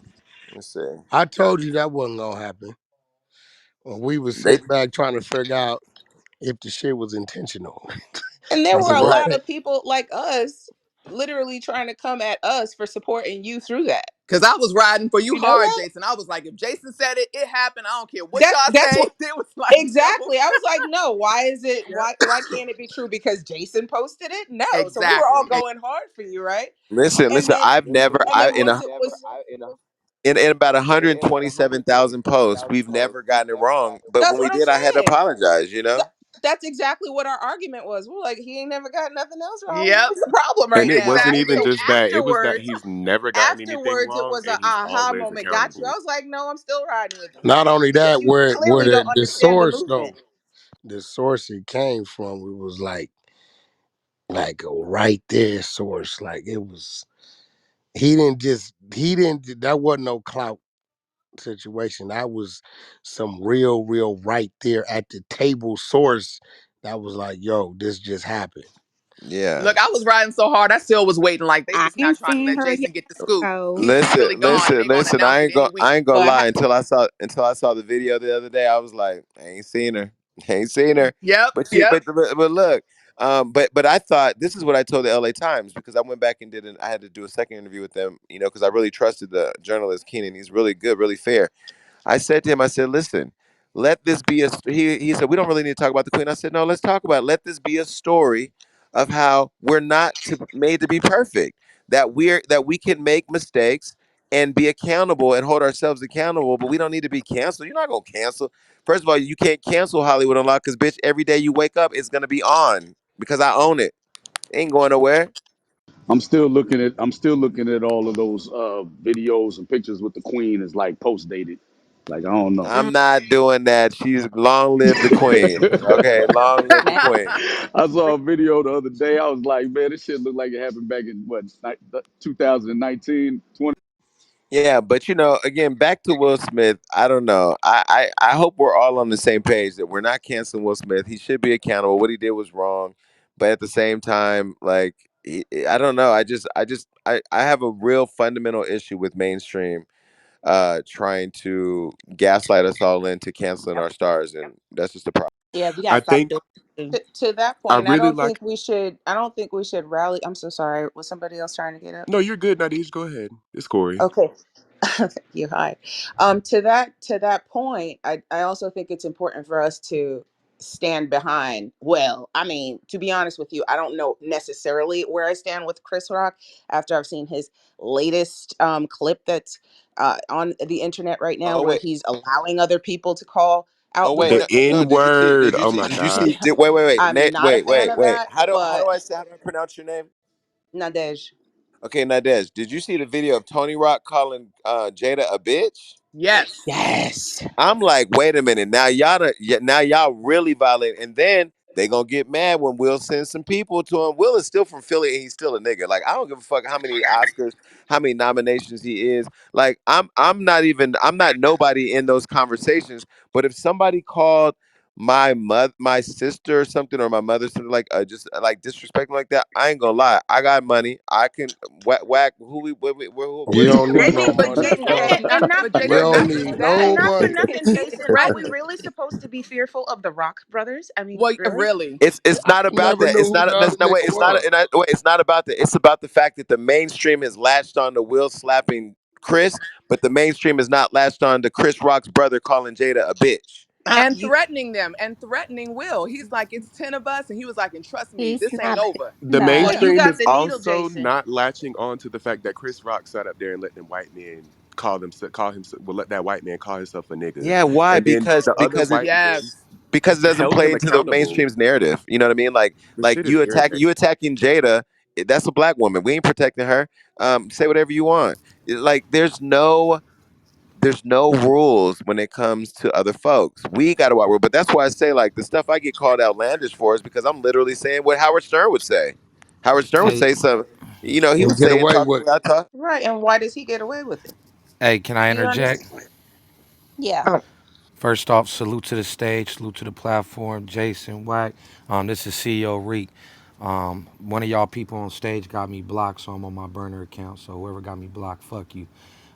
Let's see.
I told you that wasn't gonna happen. When we was
They
sitting back trying to figure out if the shit was intentional.
And there
I
were
said,
a
let's
right.
lot
take
of people like us literally trying to come at us for supporting you through that.
Cause I was riding for you
You know
hard,
that?
Jason. I was like, if Jason said it, it happened. I don't care what y'all
That's
say.
what
It was like, no.
exactly. I was like, no, why is it
Yep.
why can't it be true? Because Jason posted it? No. So we were all
Exactly.
going hard for you, right?
Listen,
And
listen.
then
I've never, I in
once
a
it was
in about 127,000 posts, we've never gotten it wrong. But
that's
when we
what I'm
did, I had to
saying.
apologize. You
Th-
know.
That's exactly what our argument was. We're like, he ain't never got nothing else wrong.
Yep.
What is the problem
And
right
it
now?
wasn't
And
even
so
Exactly.
just that. It was that
afterwards,
he's never gotten anything
afterwards it
wrong
was a
and he's
aha
always
moment. Got you. I
accountable.
was like, no, I'm still riding with you
Not only
because
that,
you
where
clearly don't
the
understand the
source though,
movement.
the source it came from, it was like a right there source. Like it was he didn't that wasn't no clout situation. That was some real right there at the table source that was like, yo, this just happened.
Yeah.
Look, I was riding so hard. I still was waiting. Like they
I
just not
ain't
trying to
seen
let
her yet
Jason get the scoop.
though.
He's
Listen,
really gone, and
listen,
they're gonna
listen.
announce it any week.
I ain't gonna
But
lie. Until I saw the video the other day, I was like, I ain't seen her. I ain't seen her.
Yep.
But she,
Yep.
but look, but I thought this is what I told the L.A. Times because I went back and I had to do a second interview with them, you know, because I really trusted the journalist Keenan. He's really good, really fair. I said to him, I said, listen, let this be a. He said, we don't really need to talk about the Queen. I said, no, let's talk about it. Let this be a story of how we're not made to be perfect. That we can make mistakes and be accountable and hold ourselves accountable, but we don't need to be canceled. You're not gonna cancel. First of all, you can't cancel Hollywood Unlocked because bitch, every day you wake up, it's gonna be on because I own it. It ain't going nowhere.
I'm still looking at all of those videos and pictures with the queen as like post dated. Like I don't know.
Mm,
I'm not doing that. She's long live the queen. Okay, long live the
man,
queen.
I saw a video the other day. I was like, man, this shit looked like it happened back in what 2019, 20.
Yeah, but you know, again, back to Will Smith. I don't know. I hope we're all on the same page that we're not canceling Will Smith. He should be accountable. What he did was wrong, but at the same time, like I don't know. I have a real fundamental issue with mainstream trying to gaslight us all into canceling our stars, and that's just a problem.
yeah, we
I
gotta stop
think
doing it.
to that
I
point,
really like.
I don't think we should rally. I'm so sorry. Was somebody else trying to get up?
No, you're good, Nadej. Go ahead. It's Corey.
Okay. You hi. To that point, I also think it's important for us to stand behind. Well, I mean, to be honest with you, I don't know necessarily where I stand with Chris Rock after I've seen his latest clip that's on the internet right now,
Oh
where
wait,
he's allowing other people to call
oh
out the
wait,
The
no,
boys.
no.
N word. Oh my
Did you
God.
see?
I'm not a fan of
Wait.
that,
How do
but
I say? How do I pronounce your name?
Nadej.
Okay, Nadez. Did you see the video of Tony Rock calling Jada a bitch?
Yes.
Yes.
I'm like, wait a minute. Now y'all really violate. And then they gonna get mad when Will sends some people to him. Will is still from Philly and he's still a nigga. Like I don't give a fuck how many Oscars, how many nominations he is. Like I'm not nobody in those conversations. But if somebody called my sister or something or my mother something like just like disrespecting like that, I ain't gonna lie. I got money. I can whack who we
We
where's
don't need no
Maybe, but
money,
Jason,
bro.
not
But
We
Jason,
for
don't
not
need
just
and
that.
no
not for
money.
nothing,
He's
Jason. Are we
threatening.
really supposed to be fearful of the Rock brothers? I mean,
Well,
really?
really.
It's
I
not about
never
that.
knew
It's
who
not.
the
That's
other
no wait.
nigga
It's not.
was.
Wait. It's not about that. It's about the fact that the mainstream has latched on to Will slapping Chris, but the mainstream is not latched on to Chris Rock's brother calling Jada a bitch.
And
You
threatening them and threatening Will. He's like, it's 10 of us. And he was like, and trust me,
He's
this ain't
not
over.
The
enough.
well, you
mainstream
got
is
the needle,
also
Jason.
not latching on to the fact that Chris Rock sat up there and let them white men call him well let that white man call himself a nigga,
Yeah. Why?
and then the other
Because it
white men
Yes.
because it doesn't
held
play
him
into the
accountable.
mainstream's narrative. You know what I mean?
The shit is irritating.
You attacking Jada. That's a black woman. We ain't protecting her. Say whatever you want. Like there's no rules when it comes to other folks. We got to walk rule. But that's why I say like the stuff I get called outlandish for is because I'm literally saying what Howard Stern would say. Howard Stern would
Hey,
say something. You know, he
And
was
get
saying
away
talking
with
the
it.
way I talk.
Right, and why does he get away with it?
hey, can I
Do you
interject?
understand?
Yeah.
First off, salute to the stage, salute to the platform, Jason Wack. This is CEO Reek. One of y'all people on stage got me blocked, so I'm on my burner account. So whoever got me blocked, fuck you.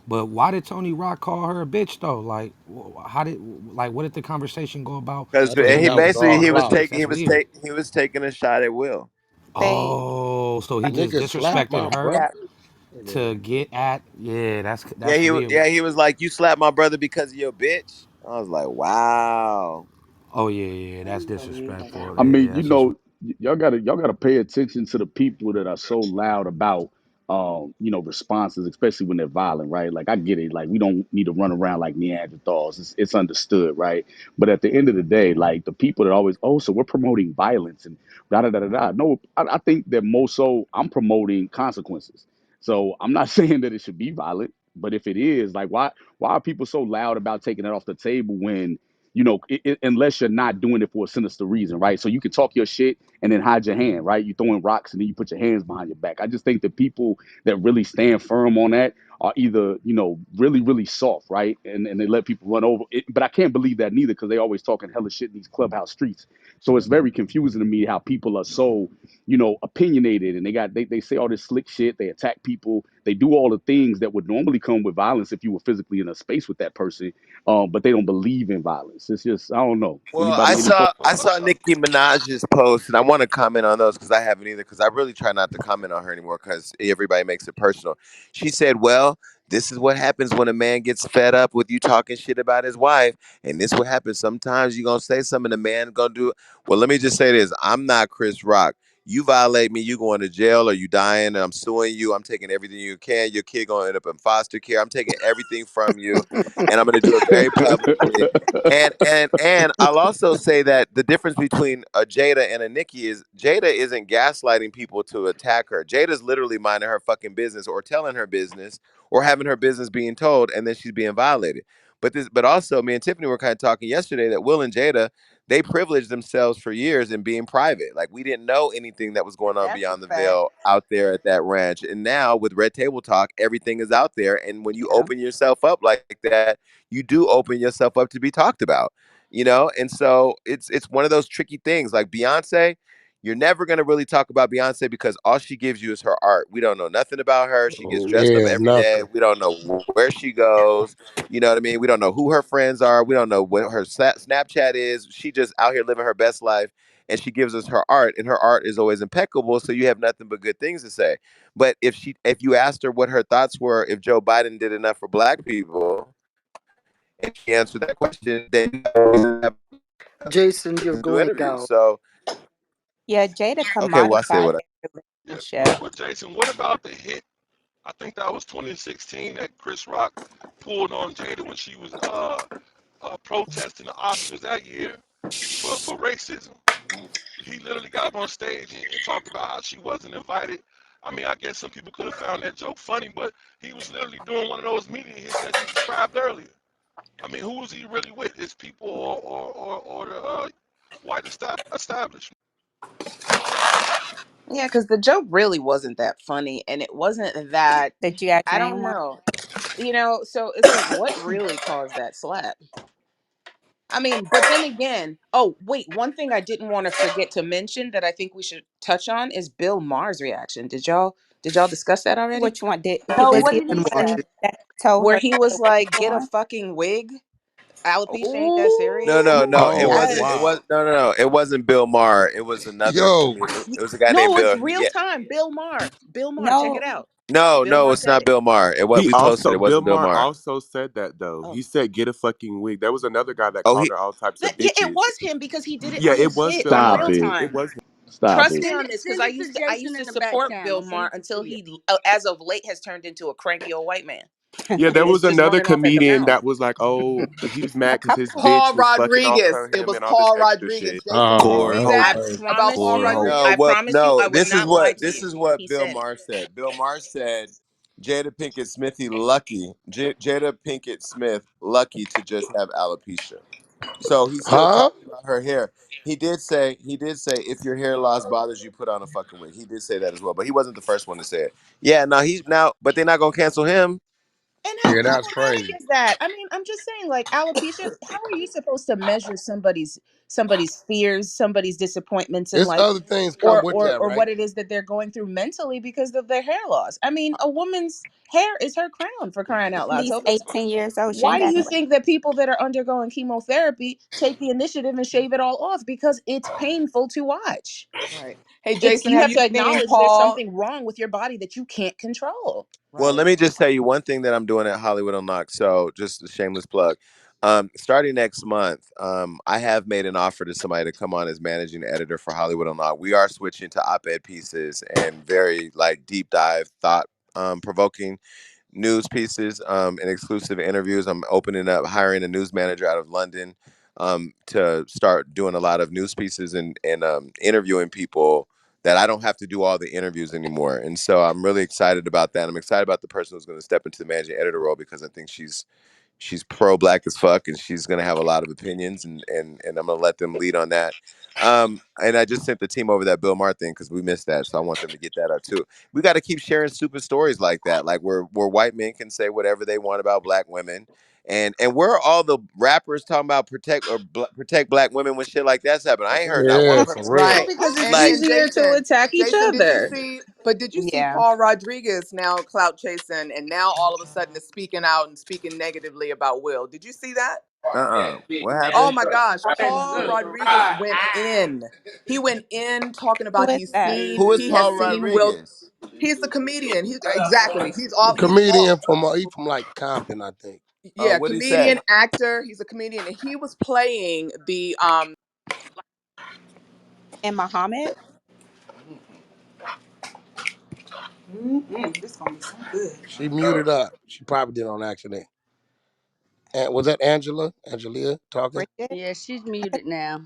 But why did Tony Rock call her a bitch though? Like, what did the conversation go about?
Because
That's
Because
what
we
he
that was
was
basically
all
talking about
about.
this. That's weird.
he was taking a shot at Will.
They
Oh, so he just
Nigga slapped my
disrespected her.
yeah,
brother.
to get at. Yeah,
Yeah,
that's real.
he was like, "You slapped my brother because of your bitch." I was like, "Wow."
Oh yeah, yeah, that's
Unbelievable.
disrespectful.
I
Yeah,
mean,
that's just
y'all gotta pay attention to the people that are so loud about responses, especially when they're violent, right? Like I get it, like we don't need to run around like Neanderthals. It's understood, right? But at the end of the day, like the people that always, oh, so we're promoting violence and da da da da da. No, I think that most so I'm promoting consequences. So I'm not saying that it should be violent, but if it is, like why are people so loud about taking it off the table when unless you're not doing it for a sinister reason, right? So you can talk your shit and then hide your hand, right? You throwing rocks and then you put your hands behind your back. I just think that people that really stand firm on that are either, really, really soft, right? And they let people run over it. But I can't believe that neither because they always talking hella shit in these clubhouse streets. So it's very confusing to me how people are so, opinionated and they say all this slick shit, they attack people, they do all the things that would normally come with violence if you were physically in a space with that person, but they don't believe in violence. It's just I don't know.
Well,
Anybody? Any thoughts?
I saw Nicki Minaj's post, and I want to comment on those because I haven't either. Because I really try not to comment on her anymore because everybody makes it personal. She said, "Well, this is what happens when a man gets fed up with you talking shit about his wife, and this what happens. Sometimes you gonna say something, the man gonna do it." Well, let me just say this: I'm not Chris Rock. You violate me, you going to jail, or you dying, and I'm suing you. I'm taking everything you can. Your kid gonna end up in foster care. I'm taking everything from you, and I'm gonna do it very publicly. And I'll also say that the difference between a Jada and a Nikki is Jada isn't gaslighting people to attack her. Jada's literally minding her fucking business or telling her business or having her business being told, and then she's being violated. But also, me and Tiffany were kind of talking yesterday that Will and Jada, they privileged themselves for years in being private. Like we didn't know anything that was going on
That's a
beyond the
fact.
veil out there at that ranch. And now with Red Table Talk, everything is out there. And when you
Yeah.
open yourself up like that, you do open yourself up to be talked about, and so it's one of those tricky things. Like Beyonce, you're never going to really talk about Beyonce because all she gives you is her art. We don't know nothing about her. She gets
Oh,
dressed up
yeah,
every day.
nothing.
We don't know where she goes. You know what I mean? We don't know who her friends are. We don't know what her Snapchat is. She just out here living her best life, and she gives us her art, and her art is always impeccable, so you have nothing but good things to say. But if you asked her what her thoughts were if Joe Biden did enough for black people, and she answered that question, then you have
Jason, you're
to do
going
interviews.
out.
So
Yeah, Jada
okay, well I said
commodified
what I.
their
Yeah,
relationship.
but Jason, what about the hit? I think that was 2016 that Chris Rock pulled on Jada when she was protesting the Oscars that year for racism. He literally got up on stage and talked about how she wasn't invited. I mean, I guess some people could have found that joke funny, but he was literally doing one of those media hits that you described earlier. I mean, who was he really with? His people or the white establishment?
Yeah, because the joke really wasn't that funny, and it wasn't that.
Did you guys
I
name
don't
one?
know. So it's like, what really caused that slap? I mean, but then again, oh wait, one thing I didn't want to forget to mention that I think we should touch on is Bill Maher's reaction. Did y'all discuss that already?
Which one
No,
did
what
he
did he
And watch
say?
the
it.
one that told
Where
her
he
not to
was
wait
like,
for
"Get a
him?
fucking wig. Alopecia ain't that
No,
serious."
no, no. It
oh
wasn't. It
Yes.
wow.
was no, no, no. It wasn't Bill Maher. It was another
Yo,
comedian. It was a guy named
No, it's
Bill.
real
Yeah.
time. Bill Maher. Bill Maher. Check
No,
it out.
No,
Bill
no,
Maher
it's
said
not
it.
Bill Maher.
He
We posted
also
it. It
Bill
wasn't Bill
Maher
Maher.
also said that though.
Oh,
He said get a fucking wig. There was another guy that
Oh,
called
he.
her all types of
yeah, it
bitches.
was him because he did it
Yeah,
on
it
his
was
hit
Bill
on
Stop
real
Maher.
it.
It
time.
was him.
Stop
Trust
it.
me
Send
on
it
this because
send it to
I
Jason
used
in
to
the back
support Bill
channel. Send
Maher
it
until
to you.
he, as of late, has turned into a cranky old white man,
Yeah, there
and it's
was
just
another
running off at the
comedian
mouth.
that was like, oh, he was mad
a
because his
couple.
bitch
Paul
was fucking off
Rodriguez.
of
It
him
was
and all this
Paul
extra shit.
Rodriguez. Jason, did you
Corey
see
Holcomb.
that
I
about
promise
Paul
Corey
you,
Holcomb.
Rodriguez?
I
No,
promise you, I would not lie to
this
you.
is what
He
Bill
said it.
Maher said. Bill Maher said Jada Pinkett Smithy lucky. Jada Pinkett Smith lucky to just have alopecia. So he's still
Huh?
talking about her hair. He did say if your hair loss bothers you, put on a fucking wig. He did say that as well, but he wasn't the first one to say it. Yeah, no, he's now, but they're not gonna cancel him.
And how
Yeah, that's
problematic
crazy.
is that? I mean, I'm just saying, like alopecia. How are you supposed to measure somebody's somebody's fears, somebody's disappointments in
It's
life,
other things come with that,
or
right?
what it is that they're going through mentally because of their hair loss. I mean, a woman's hair is her crown, for crying out loud.
He's
So if it's,
18 years old. She
why
ain't
do
got
you
no.
think that people that are undergoing chemotherapy take the initiative and shave it all off? Because it's painful to watch.
Right. Hey,
It's,
Jason,
you
have
have
you
to
seen
acknowledge there's
Paul?
something wrong with your body that you can't control.
Well,
Right.
let me just tell you one thing that I'm doing at Hollywood Unlocked. So, just a shameless plug. Starting next month, I have made an offer to somebody to come on as managing editor for Hollywood Unlocked. We are switching to op-ed pieces and very like deep dive, thought provoking news pieces and exclusive interviews. I'm opening up, hiring a news manager out of London to start doing a lot of news pieces and interviewing people that I don't have to do all the interviews anymore. And so I'm really excited about that. I'm excited about the person who's going to step into the managing editor role because I think she's pro black as fuck and she's gonna have a lot of opinions and I'm gonna let them lead on that. And I just sent the team over that Bill Maher thing because we missed that, so I want them to get that out too. We got to keep sharing stupid stories like that, like where white men can say whatever they want about black women, and where are all the rappers talking about protect black women when shit like that's happening? I ain't heard not one
Yeah,
person
for
say
real.
it.
Well,
Right.
because it's
Like,
And
easier to
Jason,
attack each
Jason, did you
other.
see? But did you see
Yeah.
Paul Rodriguez now clout chasing, and now all of a sudden is speaking out and speaking negatively about Will? Did you see that?
what
Oh
happened?
my gosh, Paul Rodriguez went in. He went in talking
Who
about
is that?
Who is
he has
Paul
seen Will.
Rodriguez?
He's the comedian. He's exactly.
The
He's all,
comedian from he from like Compton, I think.
yeah,
What'd he say?
comedian, actor. He's a comedian, and he was playing the
And Muhammad?
This gonna be so good.
She muted up. She probably did on accident. And was that Angela? Angelia talking?
Bridget?
Yeah, she's
I think
muted now.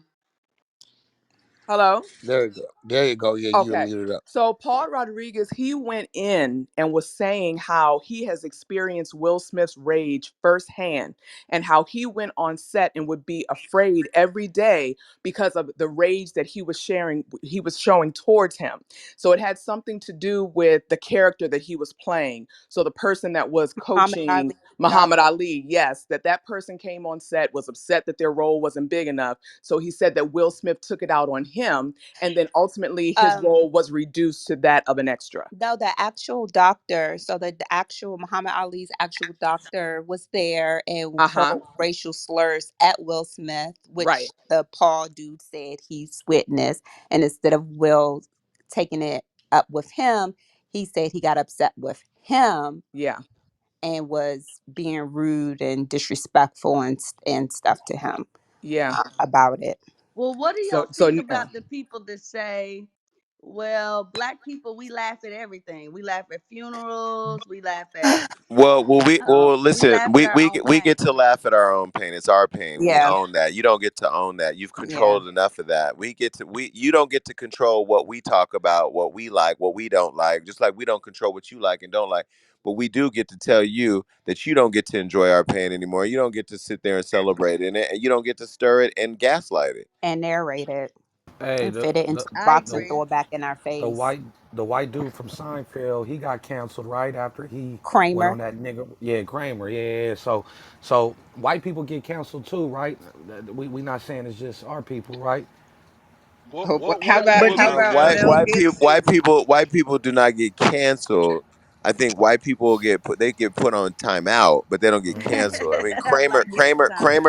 Hello.
There you go. There you go. Yeah, you were
Okay.
muted up.
So Paul Rodriguez, he went in and was saying how he has experienced Will Smith's rage firsthand and how he went on set and would be afraid every day because of the rage that he was showing towards him. So it had something to do with the character that he was playing. So the person that was
Muhammad
coaching
Ali,
Muhammad
doctor.
Ali, yes, that person came on set, was upset that their role wasn't big enough. So he said that Will Smith took it out on him, and then ultimately his
Um,
role was reduced to that of an extra.
no, the actual doctor, so the actual Muhammad Ali's actual doctor was there and
Uh-huh.
hurled racial slurs at Will Smith,
Right.
which the Paul dude said he's witnessed. And instead of Will taking it up with him, he said he got upset with him
Yeah.
and was being rude and disrespectful and stuff to him
Yeah.
about it.
Well, what do
So
y'all
so
think
yeah.
about the people that say, well, black people, we laugh at everything. We laugh at funerals. We laugh at, we
Listen.
laugh at
We
our
we
own
get- we get
pain.
to laugh at our own pain. It's our pain. We
Yeah,
own that. You don't get to own that. You've
yeah.
controlled enough of that. We you don't get to control what we talk about, what we like, what we don't like. Just like we don't control what you like and don't like. But we do get to tell you that you don't get to enjoy our pain anymore. You don't get to sit there and celebrate in it, and you don't get to stir it and gaslight it.
And narrate it
Hey,
and fit it into the
I
box and
the
agree.
throw it back in our
the
face.
white the white dude from Seinfeld, he got canceled right after he went on
Kramer.
that nigga. Yeah, Kramer. Yeah, yeah. So white people get canceled too, right? We not saying it's just our people, right?
What
How
white
about
people
But
how
you
got
about
White
Mel
canceled?
white people white
Gibson?
people white people do not get canceled. I think white people get put on timeout, but they don't get canceled. I mean,
Like jail time.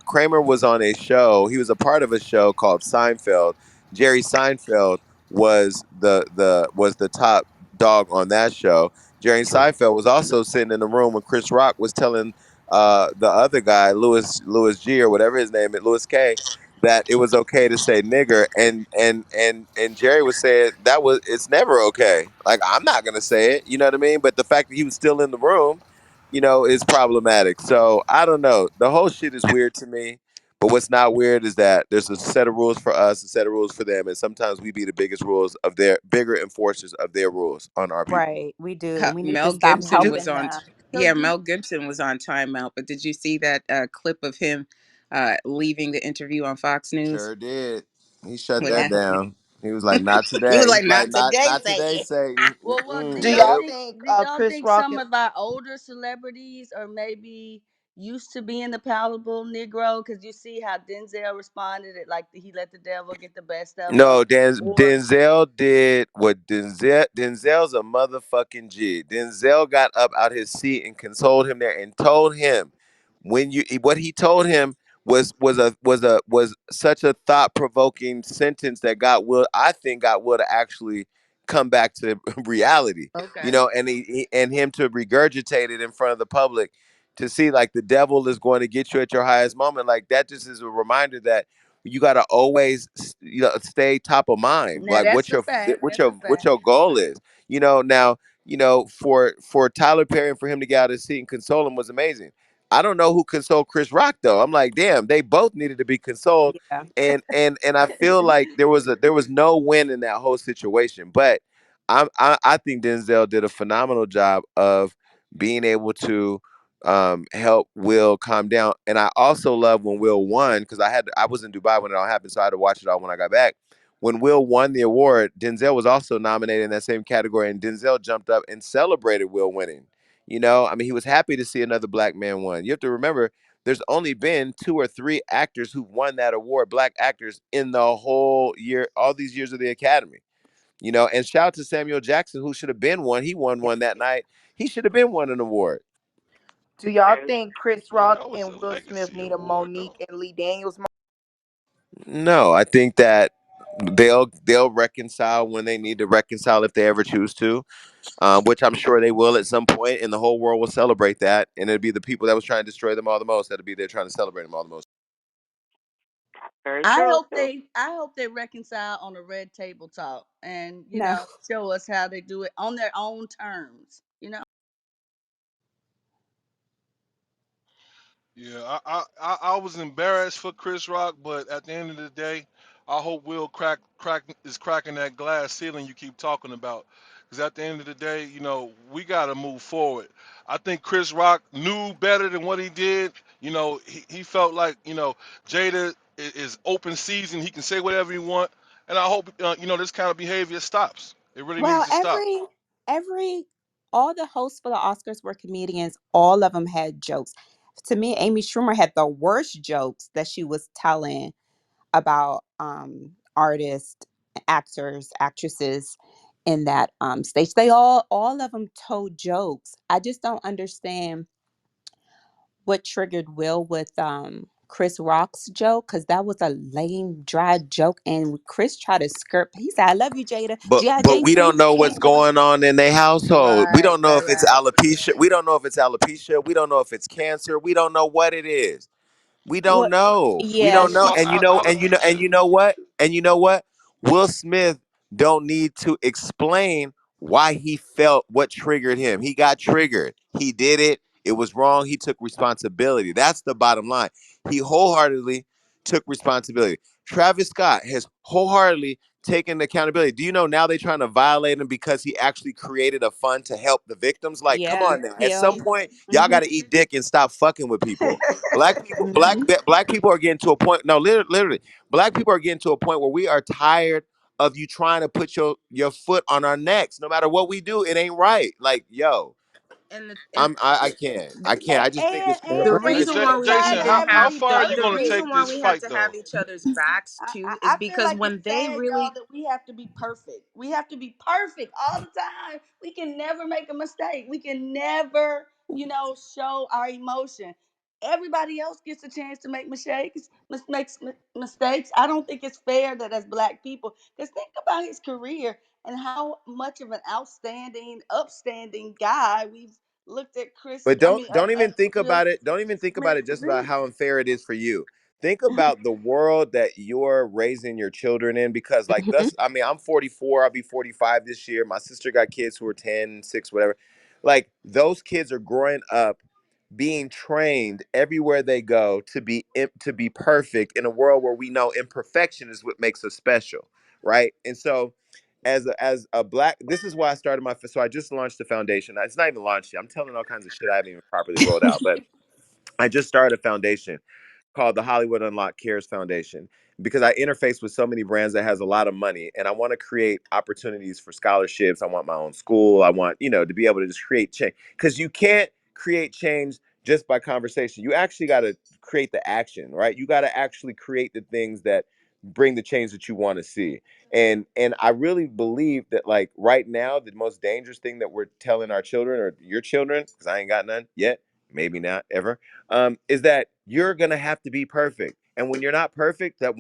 Kramer was on a show. He was a part of a show called Seinfeld. Jerry Seinfeld was the top dog on that show. Jerry
True.
Seinfeld was also sitting in the room when Chris Rock was telling the other guy, Louis G or whatever his name is, Louis K, that it was okay to say nigger, and Jerry was saying it's never okay. Like, I'm not gonna say it, you know what I mean? But the fact that he was still in the room, is problematic. So I don't know. The whole shit is weird to me. But what's not weird is that there's a set of rules for us, a set of rules for them, and sometimes we be the biggest rules of their bigger enforcers of their rules on our people.
Right, we do. And we need to
Mel
stop
Gibson
Do
was
helping
on.
them.
so
Yeah,
do
Mel Gibson was on timeout. But did you see that clip of him leaving the interview on Fox News?
Sure did. He shut
What
that
happened?
down. He was like, "Not
He was
today."
like,
He's like,
"Not
"Not
today,
not today,
Satan."
Satan."
well,
do
do y'all
y'all
Nope.
think
think
Chris Rock
some
is
of our older celebrities are maybe used to being the palatable Negro? Because you see how Denzel responded, it like he let the devil get the best of him,
No,
or
Denzel did what Denzel's a motherfucking G. Denzel got up out his seat and consoled him there and told him when you what he told him was such a thought provoking sentence that got Will to actually come back to reality,
okay,
and and him to regurgitate it in front of the public to see like the devil is going to get you at your highest moment. Like that just is a reminder that you got to always stay top of mind,
now
like
that's a fact. That's a
what
fact.
your goal is. Now, for Tyler Perry and for him to get out of his seat and console him was amazing. I don't know who consoled Chris Rock though. I'm like, damn, they both needed to be consoled.
Yeah.
And I feel like there was no win in that whole situation. But I think Denzel did a phenomenal job of being able to help Will calm down. And I also love when Will won because I was in Dubai when it all happened, so I had to watch it all when I got back. When Will won the award, Denzel was also nominated in that same category, and Denzel jumped up and celebrated Will winning. I mean, he was happy to see another black man win. You have to remember, there's only been two or three actors who've won that award, black actors, in the whole year, all these years of the Academy. And shout out to Samuel Jackson, who should have been one. He won one that night. He should have been won an award.
Do y'all think Chris
Man,
Rock
that was a
and Will Smith
legacy
need a
award though.
Monique and Lee Daniels?
No, I think that they'll reconcile when they need to reconcile if they ever choose to, which I'm sure they will at some point, and the whole world will celebrate that, and it'll be the people that was trying to destroy them all the most that'll be there trying to celebrate them all the most.
Very
I
true.
hope they reconcile on a red table talk, and
No.
show us how they do it on their own terms.
Yeah, I was embarrassed for Chris Rock, but at the end of the day, I hope Will is cracking that glass ceiling you keep talking about. Because at the end of the day, we got to move forward. I think Chris Rock knew better than what he did. He felt like Jada is open season. He can say whatever he want, and I hope this kind of behavior stops. It really needs
Well,
to stop.
every all the hosts for the Oscars were comedians. All of them had jokes. To me, Amy Schumer had the worst jokes that she was telling about artists, actors, actresses in that stage. They all of them told jokes. I just don't understand what triggered Will with Chris Rock's joke, because that was a lame, dry joke. And Chris tried to skirt. He said, "I love you, Jada. G.I.
But
Jane
we don't
2
know what's
came out."
going on in their household. We
Right,
don't know
right,
if it's
right.
alopecia. We don't know if it's alopecia. We don't know if it's cancer. We don't know what it is. We don't
What?
know. We
Yeah,
don't know.
she.
And you know what? And you know what? Will Smith don't need to explain why he felt what triggered him. He got triggered. He did it. It was wrong. He took responsibility. That's the bottom line. He wholeheartedly took responsibility. Travis Scott has wholeheartedly taken accountability. Do you know now they're trying to violate him because he actually created a fund to help the victims? Like, come
Yeah,
on now. At some
he'll.
point, y'all
Mm-hmm.
got to eat dick and stop fucking with people. Black people,
Mm-hmm.
black people are getting to a point. No, literally, black people are getting to a point where we are tired of you trying to put your foot on our necks. No matter what we do, it ain't right. Like, yo,
And
I can't. I can't. I just think it's
the
And
Hey,
we
reason why we
try
Jason,
to
even
how
have it
how
have
be
far are you
the
going to
perfect.
take
reason why
this
we have
fight
to
though?
have each other's backs too is
I feel
because
like it's
when they
sad, y'all,
really
that we have to be perfect. We have to be perfect all the time. We can never make a mistake. We can never, show our emotion. Everybody else gets a chance to make mistakes. I don't think it's fair that as black people, because think about his career and how much of an outstanding, upstanding guy we've looked at
But don't even think
Will
about it. Don't even think about
Smith
it
to
just about
be.
how unfair it is for you. Think about the world that you're raising your children in because like
Mm-hmm.
thus I mean I'm 44, I'll be 45 this year. My sister got kids who are 10, 6, whatever. Like those kids are growing up being trained everywhere they go to be perfect in a world where we know imperfection is what makes us special, right? And so as a black, this is why I started so I just launched the foundation. It's not even launched yet. I'm telling all kinds of shit I haven't even properly rolled out, but I just started a foundation called the Hollywood Unlocked Cares Foundation because I interface with so many brands that has a lot of money and I want to create opportunities for scholarships. I want my own school. I want, to be able to just create change because you can't create change just by conversation. You actually got to create the action, right? You got to actually create the things that bring the change that you want to see. And I really believe that, like, right now, the most dangerous thing that we're telling our children, or your children, because I ain't got none yet, maybe not ever, is that you're gonna have to be perfect. And when you're not perfect, that